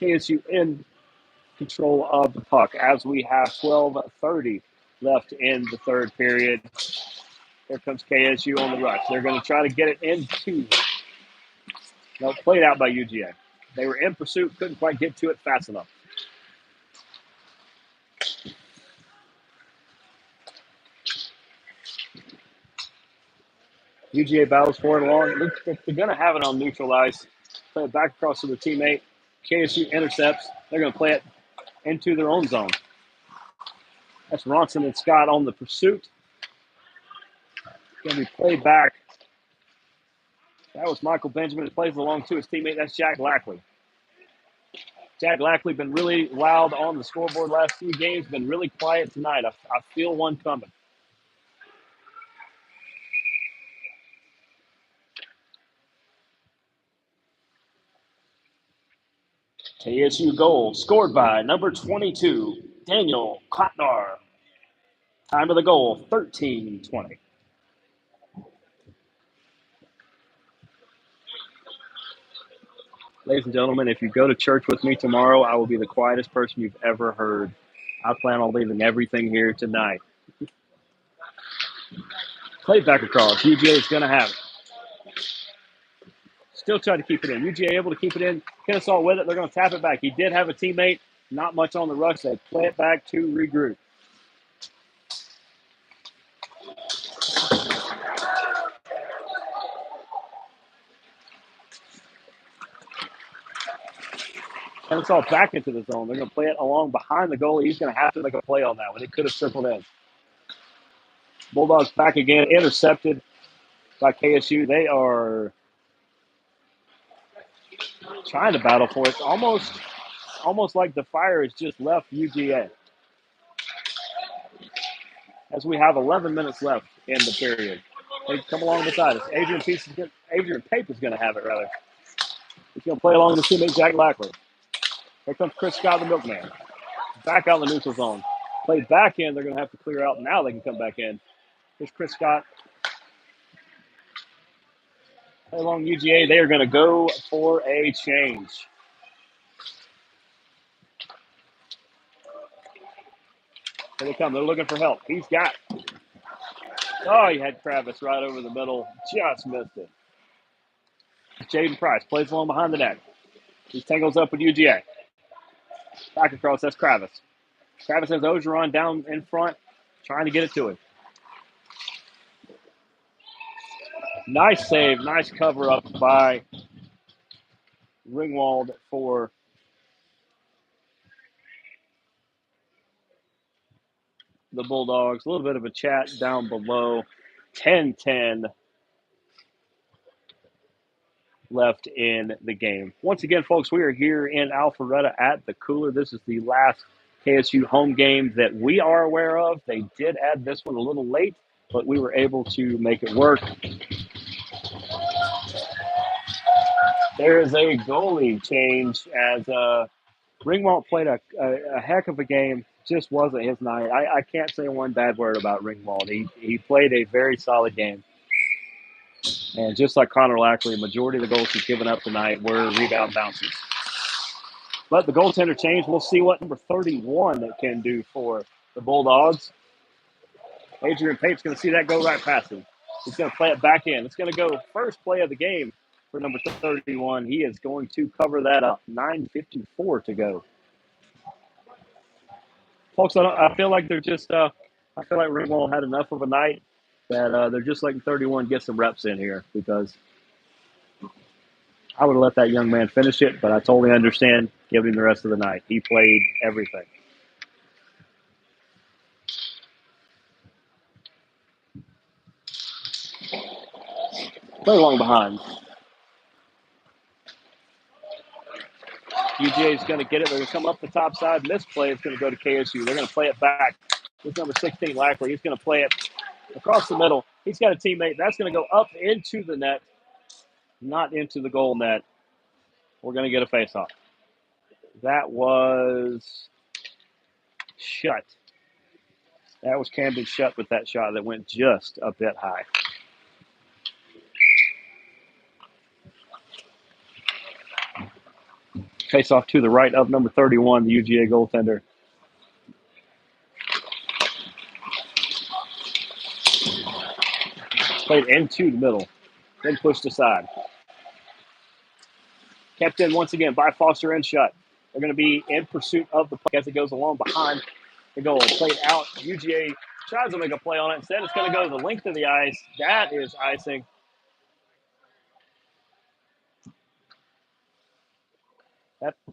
KSU in control of the puck as we have 12:30 left in the third period. Here comes KSU on the rush. They're going to try to get it into. No, played out by UGA. They were in pursuit, couldn't quite get to it fast enough. UGA battles for it along. They're going to have it on neutral ice. Play it back across to the teammate. KSU intercepts. They're going to play it into their own zone. That's Ronson and Scott on the pursuit. Going to be played back That was Michael Benjamin who plays along to his teammate. That's Jack Lackley. Jack Lackley been really loud on the scoreboard last few games, been really quiet tonight. I feel one coming. KSU goal scored by number 22, Daniel Kotnar. Time of the goal, 13:20. Ladies and gentlemen, if you go to church with me tomorrow, I will be the quietest person you've ever heard. I plan on leaving everything here tonight. Play back across. UGA is going to have it. Still try to keep it in. UGA able to keep it in. Kennesaw with it. They're going to tap it back. He did have a teammate. Not much on the rush. They play it back to regroup. Kennesaw back into the zone. They're going to play it along behind the goalie. He's going to have to make a play on that one. It could have circled in. Bulldogs back again. Intercepted by KSU. They are trying to battle for it. Almost like the fire has just left UGA. As we have 11 minutes left in the period. They come along beside us. Adrian Pape is going to have it, rather. He's going to play along with his teammate Jack Lackley. Here comes Chris Scott, the milkman. Back out in the neutral zone. Played back in. They're going to have to clear out. Now they can come back in. Here's Chris Scott. Play along UGA. They are going to go for a change. Here they come. They're looking for help. He's got it. Oh, he had Kravis right over the middle. Just missed it. Jaden Price plays along behind the net. He tangles up with UGA. Back across, that's Kravis. Kravis has Ogeron down in front, trying to get it to him. Nice save, nice cover up by Ringwald for the Bulldogs. A little bit of a chat down below. 10-10 left in the game. Once again, folks, we are here in Alpharetta at the Cooler. This is the last KSU home game that we are aware of. They did add this one a little late, but we were able to make it work. There is a goalie change as Ringwald played a heck of a game. Just wasn't his night. I can't say one bad word about Ringwald. He played a very solid game. And just like Connor Lackley, the majority of the goals he's given up tonight were rebound bounces. But the goaltender changed. We'll see what number 31 can do for the Bulldogs. Adrian Pape's going to see that go right past him. He's going to play it back in. It's going to go first play of the game for number 31. He is going to cover that up. 9:54 to go. Folks, I feel like they're just I feel like Ringwald had enough of a night that they're just letting 31 get some reps in here, because I would have let that young man finish it, but I totally understand giving him the rest of the night. He played everything. Play along behind. UGA is going to get it. They're going to come up the top side. Misplay is going to go to KSU. They're going to play it back. This number 16, Lackley. He's going to play it across the middle. He's got a teammate. That's going to go up into the net, not into the goal net. We're going to get a face-off. That was shut. That was Camden shut with that shot that went just a bit high. Face off to the right of number 31, the UGA goaltender. Played into the middle, then pushed aside. Kept in once again by Foster and Shutt. They're going to be in pursuit of the puck as it goes along behind the goal. Played out. UGA tries to make a play on it. Instead, it's going to go to the length of the ice. That is icing.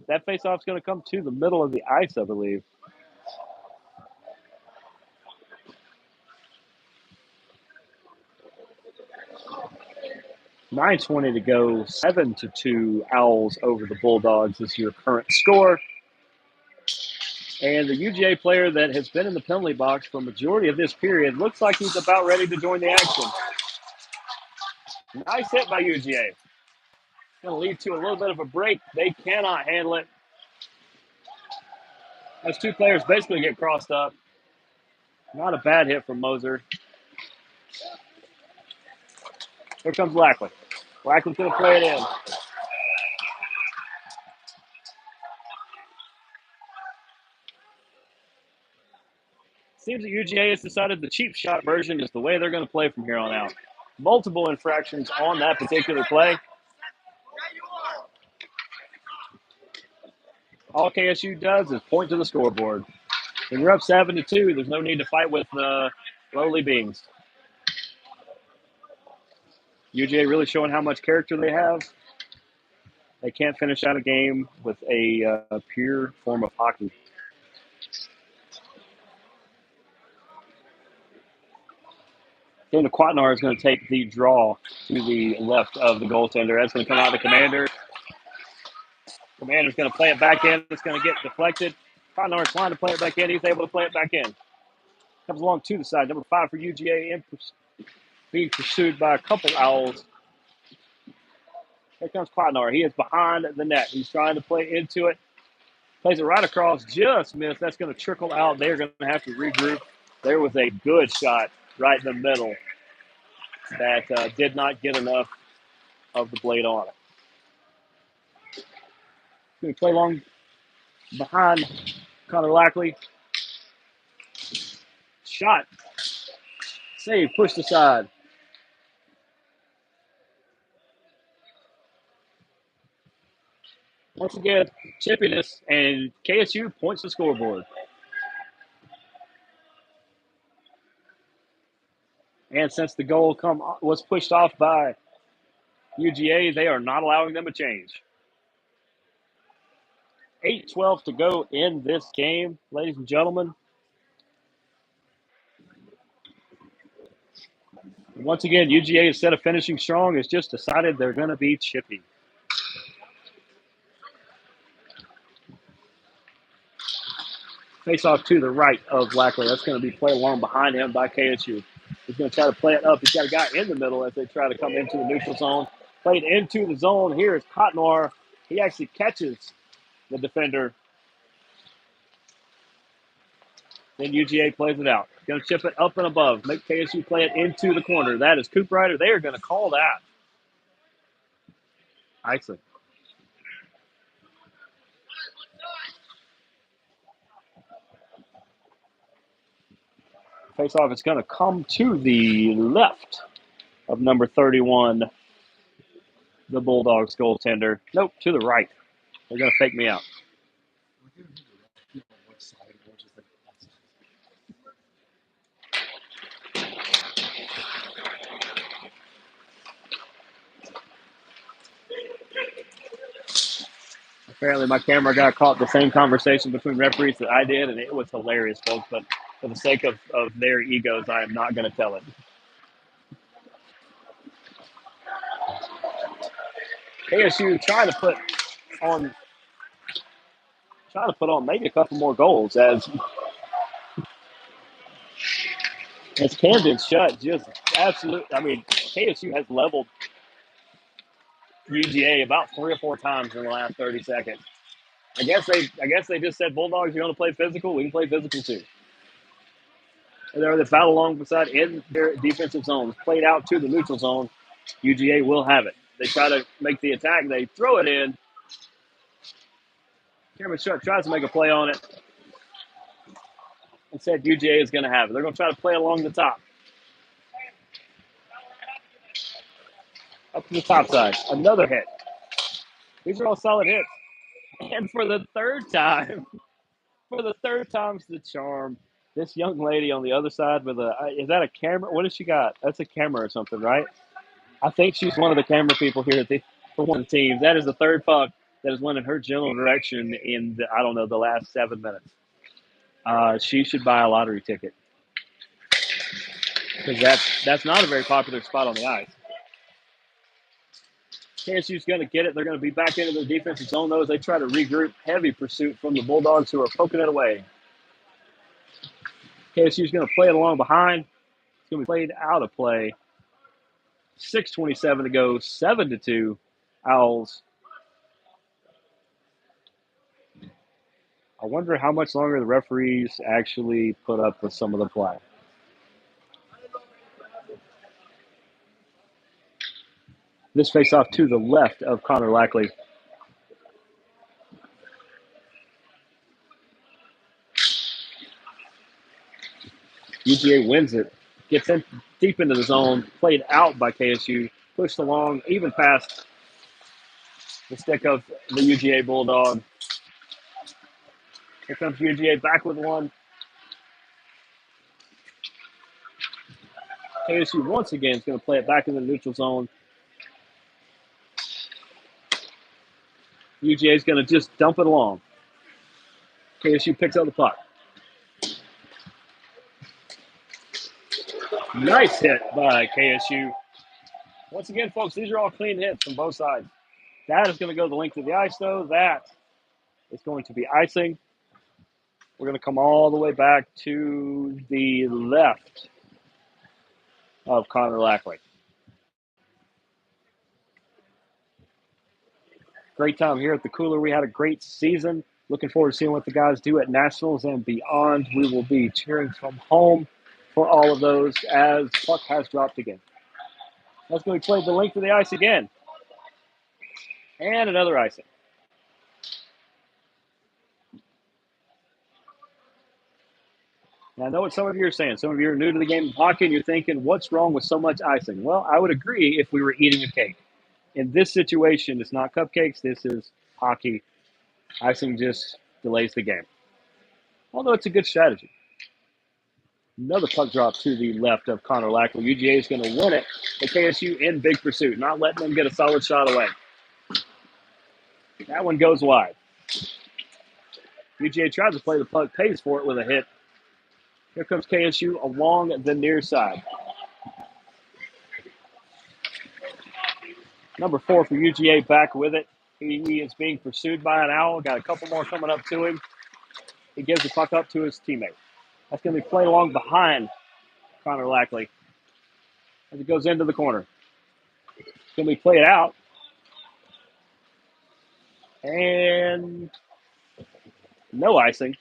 That face-off is going to come to the middle of the ice, I believe. 9:20 to go. 7-2 Owls over the Bulldogs is your current score. And the UGA player that has been in the penalty box for a majority of this period looks like he's about ready to join the action. Nice hit by UGA. Going to lead to a little bit of a break. They cannot handle it. Those two players basically get crossed up. Not a bad hit from Moser. Here comes Lackley. Lackley's going to play it in. Seems that UGA has decided the cheap shot version is the way they're going to play from here on out. Multiple infractions on that particular play. All KSU does is point to the scoreboard. When you're up 7-2, there's no need to fight with lowly beings. UGA really showing how much character they have. They can't finish out a game with a pure form of hockey. Dana Quatnar is going to take the draw to the left of the goaltender. That's going to come out of the Commander. Commander's going to play it back in. It's going to get deflected. Quatnar is trying to play it back in. He's able to play it back in. Comes along to the side. Number 5 for UGA being pursued by a couple Owls. Here comes Quatnar. He is behind the net. He's trying to play into it. Plays it right across. Just missed. That's going to trickle out. They're going to have to regroup. There was a good shot right in the middle that did not get enough of the blade on it. Going to play long behind Connor Lackley. Shot. Save. Pushed aside. Once again, chippiness, and KSU points the scoreboard. And since the goal was pushed off by UGA, they are not allowing them a change. 8:12 to go in this game, ladies and gentlemen. Once again, UGA, instead of finishing strong, has just decided they're going to be chippy. Face off to the right of Lackley. That's going to be played along behind him by KSU. He's going to try to play it up. He's got a guy in the middle as they try to come into the neutral zone. Played into the zone. Here is Quatnar. He actually catches the defender. Then UGA plays it out. Going to chip it up and above. Make KSU play it into the corner. That is Coop Ryder. They are going to call that. Icing. Face-off is going to come to the left of number 31, the Bulldogs goaltender. Nope, to the right. They're going to fake me out. Apparently my camera got caught the same conversation between referees that I did, and it was hilarious, folks. But for the sake of their egos, I am not going to tell it. KSU trying to put on maybe a couple more goals as Camden shut just absolute. I mean, KSU has leveled UGA about 3 or 4 times in the last 30 seconds. I guess they just said, Bulldogs, you're going to play physical. We can play physical too. And they're the battle along beside in their defensive zones, played out to the neutral zone. UGA will have it. They try to make the attack. They throw it in. Cameron Shutt tries to make a play on it. Instead, UGA is going to have it. They're going to try to play along the top. Up to the top side. Another hit. These are all solid hits. And for the third time's the charm, this young lady on the other side with is that a camera? What has she got? That's a camera or something, right? I think she's one of the camera people here for one of the teams. That is the third puck that is went in her general direction in the last 7 minutes. She should buy a lottery ticket because that's not a very popular spot on the ice. KSU's going to get it. They're going to be back into their defensive zone, though, as they try to regroup. Heavy pursuit from the Bulldogs, who are poking it away. KSU's going to play it along behind. It's going to be played out of play. 6:27 to go, 7-2, Owls. I wonder how much longer the referees actually put up with some of the play. This face-off to the left of Connor Lackley. UGA wins it. Gets in deep into the zone. Played out by KSU. Pushed along, even past the stick of the UGA Bulldog. Here comes UGA back with one. KSU once again is going to play it back in the neutral zone. UGA is going to just dump it along. KSU picks up the puck. Nice hit by KSU. Once again, folks, these are all clean hits from both sides. That is going to go the length of the ice, though. That is going to be icing. We're going to come all the way back to the left of Connor Lackley. Great time here at the Cooler. We had a great season. Looking forward to seeing what the guys do at Nationals and beyond. We will be cheering from home for all of those as puck has dropped again. That's going to be played the length of the ice again. And another icing. Now, I know what some of you are saying. Some of you are new to the game of hockey and you're thinking, what's wrong with so much icing? Well, I would agree if we were eating a cake. In this situation, it's not cupcakes. This is hockey. Icing just delays the game. Although it's a good strategy. Another puck drop to the left of Connor Lackley. UGA is going to win it. The KSU in big pursuit, not letting them get a solid shot away. That one goes wide. UGA tries to play the puck, pays for it with a hit. Here comes KSU along the near side. Number 4 for UGA back with it. He is being pursued by an Owl. Got a couple more coming up to him. He gives the puck up to his teammate. That's going to be played along behind Connor Lackley as it goes into the corner. It's going to be played out. And no icing.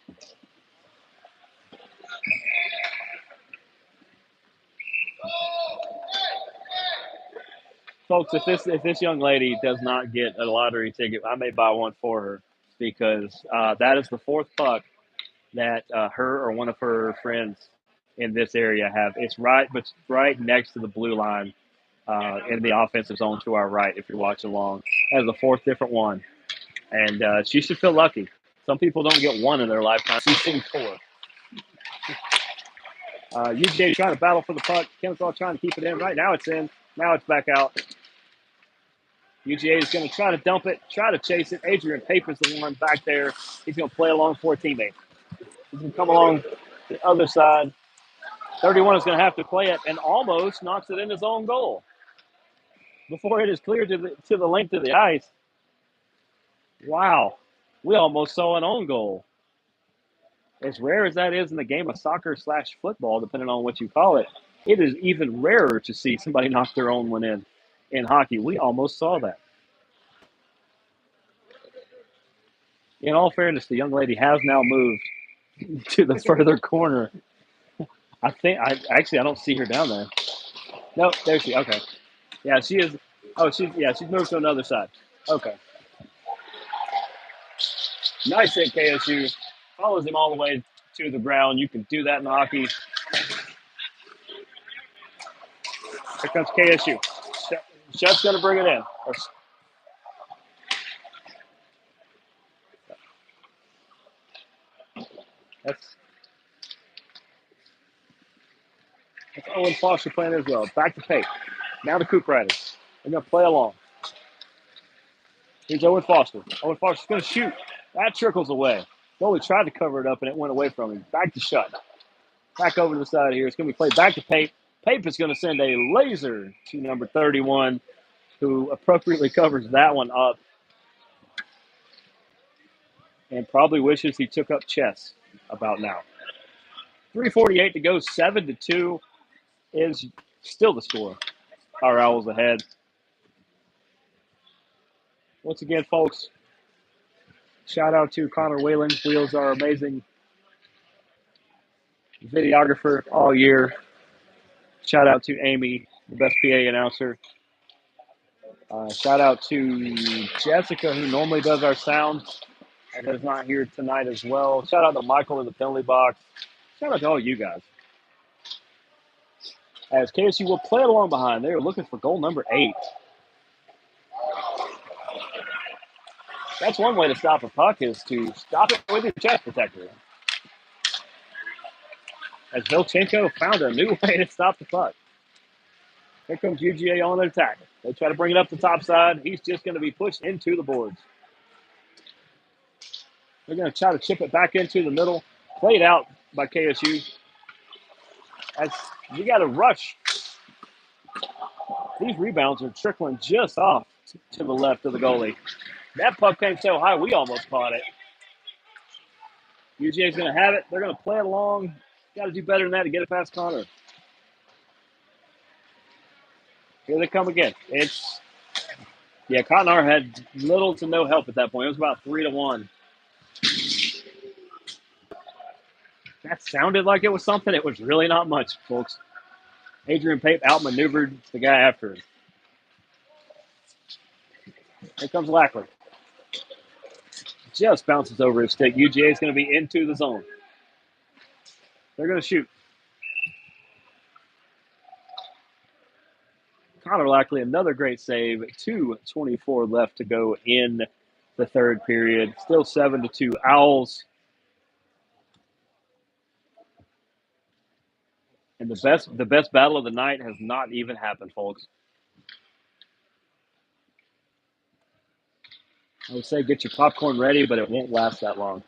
Folks, if this young lady does not get a lottery ticket, I may buy one for her because that is the 4th puck that her or one of her friends in this area have. It's right next to the blue line in the offensive zone to our right. If you're watching along, that is the 4th different one, and she should feel lucky. Some people don't get one in their lifetime. She's seen 4. UGA trying to battle for the puck. Kennesaw trying to keep it in. Right now it's in. Now it's back out. UGA is going to try to dump it, try to chase it. Adrian Paper's the one back there. He's going to play along for a teammate. He's going to come along the other side. 31 is going to have to play it and almost knocks it in his own goal before it is cleared to the length of the ice. Wow. We almost saw an own goal. As rare as that is in the game of soccer/football, depending on what you call it, it is even rarer to see somebody knock their own one in. In hockey, we almost saw that. In all fairness, the young lady has now moved to the further corner. I don't see her down there. Nope, there she. Okay, yeah, she is. Oh, she's moved to another side. Okay, nice hit, KSU. Follows him all the way to the ground. You can do that in hockey. Here comes KSU. Shep's going to bring it in. That's Owen Foster playing as well. Back to Pape. Now to Coop Riders. They're going to play along. Here's Owen Foster. Owen Foster's going to shoot. That trickles away. Well, we tried to cover it up, and it went away from him. Back to Shut. Back over to the side here. It's going to be played back to Pape. Pape is going to send a laser to number 31. who appropriately covers that one up and probably wishes he took up chess about now. 3:48 to go, 7-2 is still the score. Our Owls ahead. Once again, folks, shout out to Connor Whalen. Wheels are amazing videographer all year. Shout out to Amy, the best PA announcer. Shout out to Jessica, who normally does our sound and is not here tonight as well. Shout out to Michael in the penalty box. Shout out to all you guys. As KSU will play it along behind, they're looking for goal number 8. That's one way to stop a puck, is to stop it with your chest protector. As Vilchenko found a new way to stop the puck. Here comes UGA on the attack. They try to bring it up the top side. He's just going to be pushed into the boards. They're going to try to chip it back into the middle. Played out by KSU. As you got to rush. These rebounds are trickling just off to the left of the goalie. That puck came so high, we almost caught it. UGA's going to have it. They're going to play it along. Got to do better than that to get it past Connor. Here they come again. Connor had little to no help at that point. It was about 3-1. That sounded like it was something. It was really not much, folks. Adrian Pape outmaneuvered the guy after him. Here comes Lackler. Just bounces over his stick. UGA is going to be into the zone. They're going to shoot. Connor Lackley, another great save. 2:24 left to go in the third period. Still 7-2 Owls. And the best battle of the night has not even happened, folks. I would say get your popcorn ready, but it won't last that long.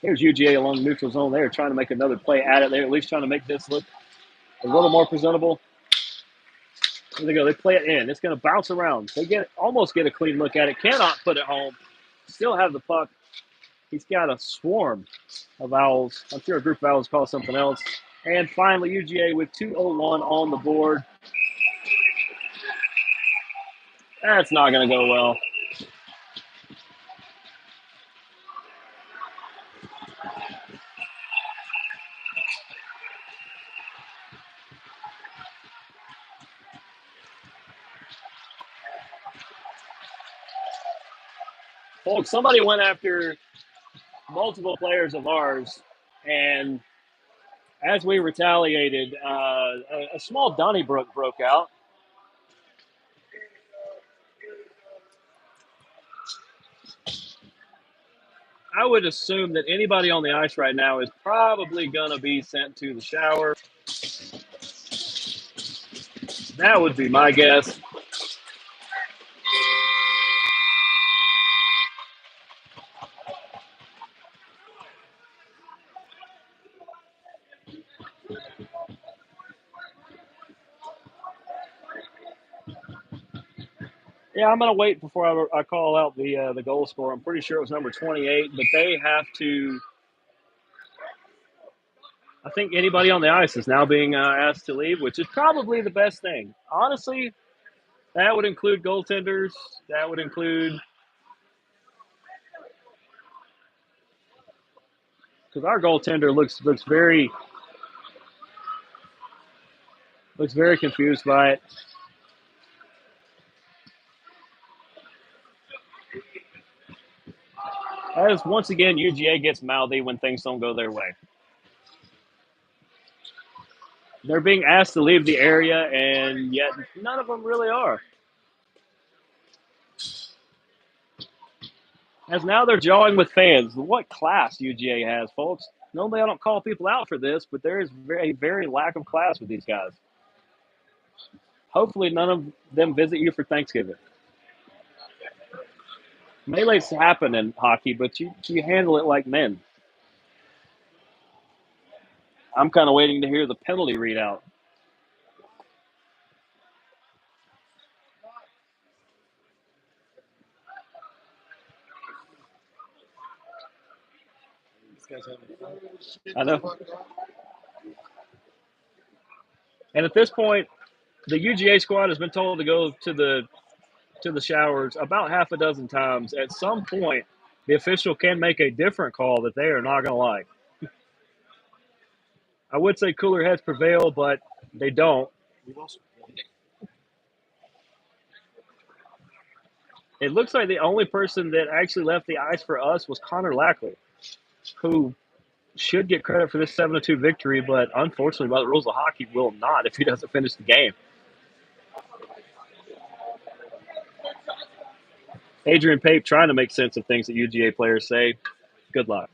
Here's UGA along the neutral zone. They're trying to make another play at it. They're at least trying to make this look a little more presentable. Here they go. They play it in. It's going to bounce around. They almost get a clean look at it. Cannot put it home. Still have the puck. He's got a swarm of Owls. I'm sure a group of Owls call something else. And finally, UGA with 2:01 on the board. That's not going to go well. Folks, somebody went after multiple players of ours, and as we retaliated, a small Donnybrook broke out. I would assume that anybody on the ice right now is probably going to be sent to the shower. That would be my guess. Yeah, I'm going to wait before I call out the goal scorer. I'm pretty sure it was number 28, but they have to. I think anybody on the ice is now being asked to leave, which is probably the best thing. Honestly, that would include goaltenders. That would include, because our goaltender looks very confused by it. As once again, UGA gets mouthy when things don't go their way. They're being asked to leave the area, and yet none of them really are. As now they're jawing with fans. What class UGA has, folks. Normally I don't call people out for this, but there is a very lack of class with these guys. Hopefully none of them visit you for Thanksgiving. Melees happen in hockey, but you handle it like men. I'm kind of waiting to hear the penalty readout. I know. And at this point, the UGA squad has been told to go to the showers about half a dozen times. At some point, the official can make a different call that they are not going to like. I would say cooler heads prevail, but they don't. It looks like the only person that actually left the ice for us was Connor Lackley, who should get credit for this 7-2 victory, but unfortunately, by the rules of hockey, will not if he doesn't finish the game. Adrian Pape trying to make sense of things that UGA players say. Good luck.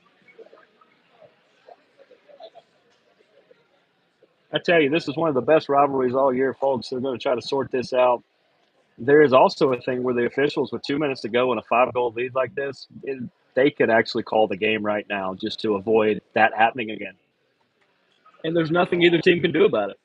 I tell you, this is one of the best rivalries all year, folks. They're going to try to sort this out. There is also a thing where the officials, with 2 minutes to go in a 5-goal lead like this, they could actually call the game right now just to avoid that happening again. And there's nothing either team can do about it.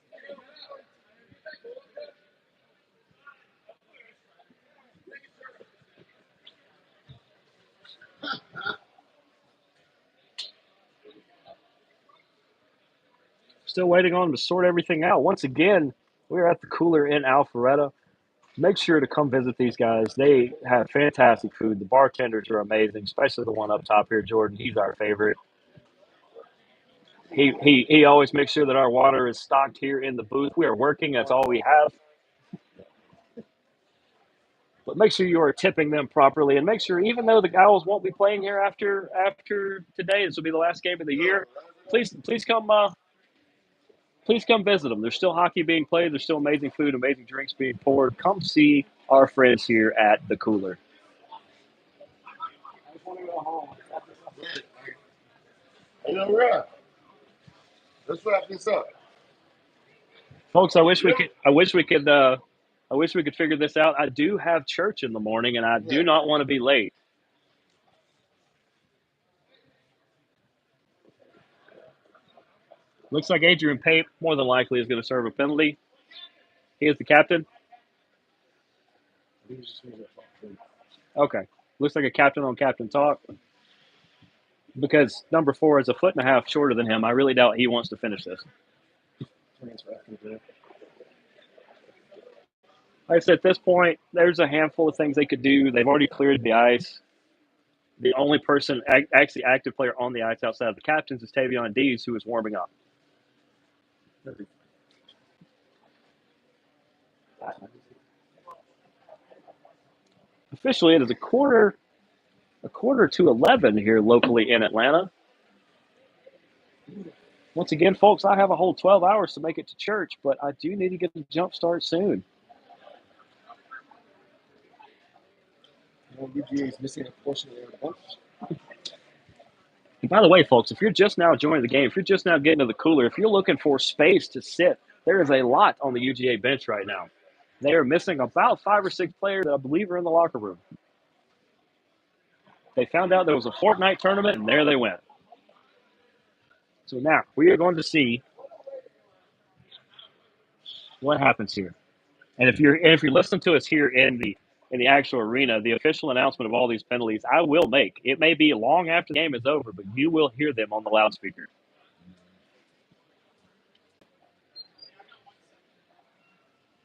Still waiting on them to sort everything out. Once again, we're at the Cooler in Alpharetta. Make sure to come visit these guys. They have fantastic food. The bartenders are amazing, especially the one up top here, Jordan. He's our favorite. He always makes sure that our water is stocked here in the booth. We are working. That's all we have. But make sure you are tipping them properly, and make sure, even though the Owls won't be playing here after today, this will be the last game of the year. Please come visit them. There's still hockey being played. There's still amazing food, amazing drinks being poured. Come see our friends here at the Cooler. Hey, all right. Let's wrap this up. Folks, I wish we could figure this out. I do have church in the morning, and I do not want to be late. Looks like Adrian Pape more than likely is going to serve a penalty. He is the captain. Okay. Looks like a captain on captain talk. Because number 4 is a foot and a half shorter than him. I really doubt he wants to finish this. Like I said, at this point, there's a handful of things they could do. They've already cleared the ice. The only person, actually active player on the ice outside of the captains, is Tavion Dees, who is warming up. Officially, it is a quarter to 11 here locally in Atlanta. Once again, folks, I have a whole 12 hours to make it to church, but I do need to get the jump start soon. UGA is missing a portion of their bunch. And by the way, folks, if you're just now joining the game, if you're just now getting to the Cooler, if you're looking for space to sit, there is a lot on the UGA bench right now. They are missing about 5 or 6 players that I believe are in the locker room. They found out there was a Fortnite tournament, and there they went. So now we are going to see what happens here. And if you're listening to us here in the actual arena, the official announcement of all these penalties I will make. It may be long after the game is over, but you will hear them on the loudspeaker.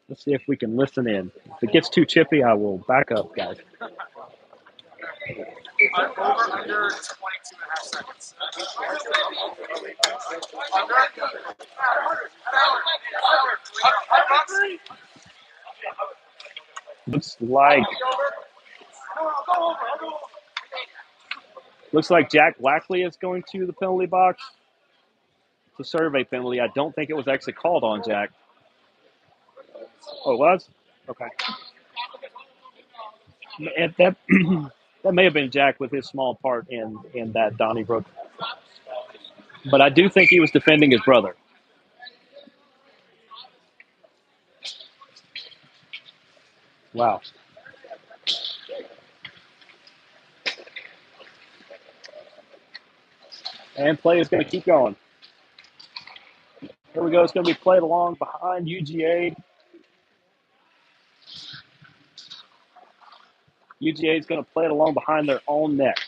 Let's see if we can listen in. If it gets too chippy, I will back up, guys. Over under 22 and a half seconds. Looks like Jack Blackley is going to the penalty box to serve a penalty. I don't think it was actually called on Jack. Oh, it was? Okay. And that that may have been Jack with his small part in that Donnybrook. But I do think he was defending his brother. Wow. And play is going to keep going. Here we go. It's going to be played along behind UGA. UGA is going to play it along behind their own net.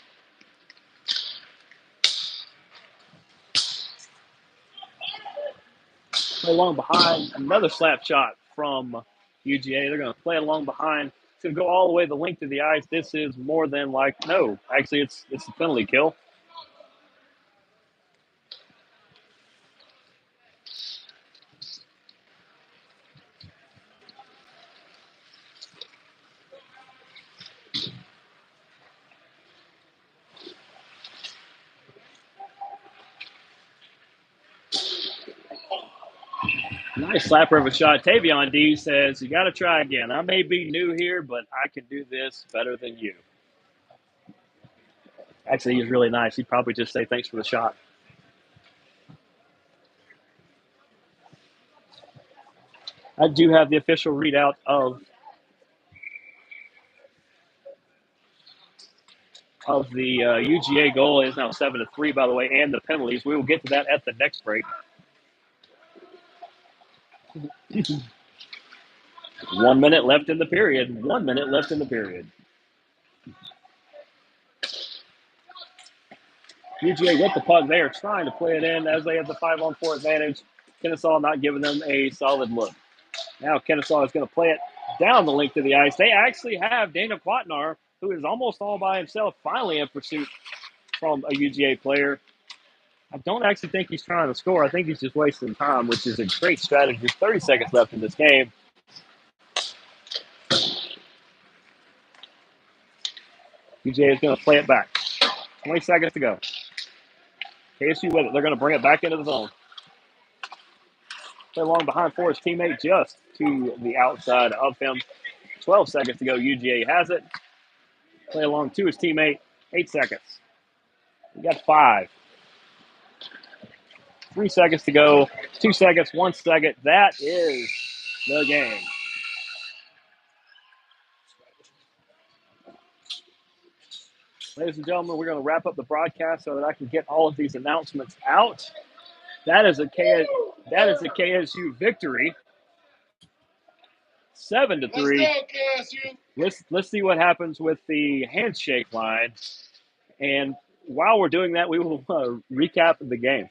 Play along behind. Another slap shot from UGA. They're going to play along behind. It's going to go all the way the length of the ice. This is more than no. Actually, it's a penalty kill. Nice slapper of a shot. Tavion D says, you got to try again. I may be new here, but I can do this better than you. Actually, he's really nice. He'd probably just say thanks for the shot. I do have the official readout of the UGA goal. It is now 7-3, by the way, and the penalties. We will get to that at the next break. 1 minute left in the period. 1 minute left in the period. UGA with the puck. They are trying to play it in as they have the 5-on-4 advantage. Kennesaw not giving them a solid look. Now Kennesaw is going to play it down the length of the ice. They actually have Dana Quatnar, who is almost all by himself, finally in pursuit from a UGA player. I don't actually think he's trying to score. I think he's just wasting time, which is a great strategy. There's 30 seconds left in this game. UGA is going to play it back. 20 seconds to go. KSU with it. They're going to bring it back into the zone. Play along behind for his teammate just to the outside of him. 12 seconds to go. UGA has it. Play along to his teammate. 8 seconds. We got 5. 3 seconds to go. 2 seconds. 1 second. That is the game. Ladies and gentlemen, we're going to wrap up the broadcast so that I can get all of these announcements out. That is a KSU victory. 7-3. Let's see what happens with the handshake line. And while we're doing that, we will recap the game.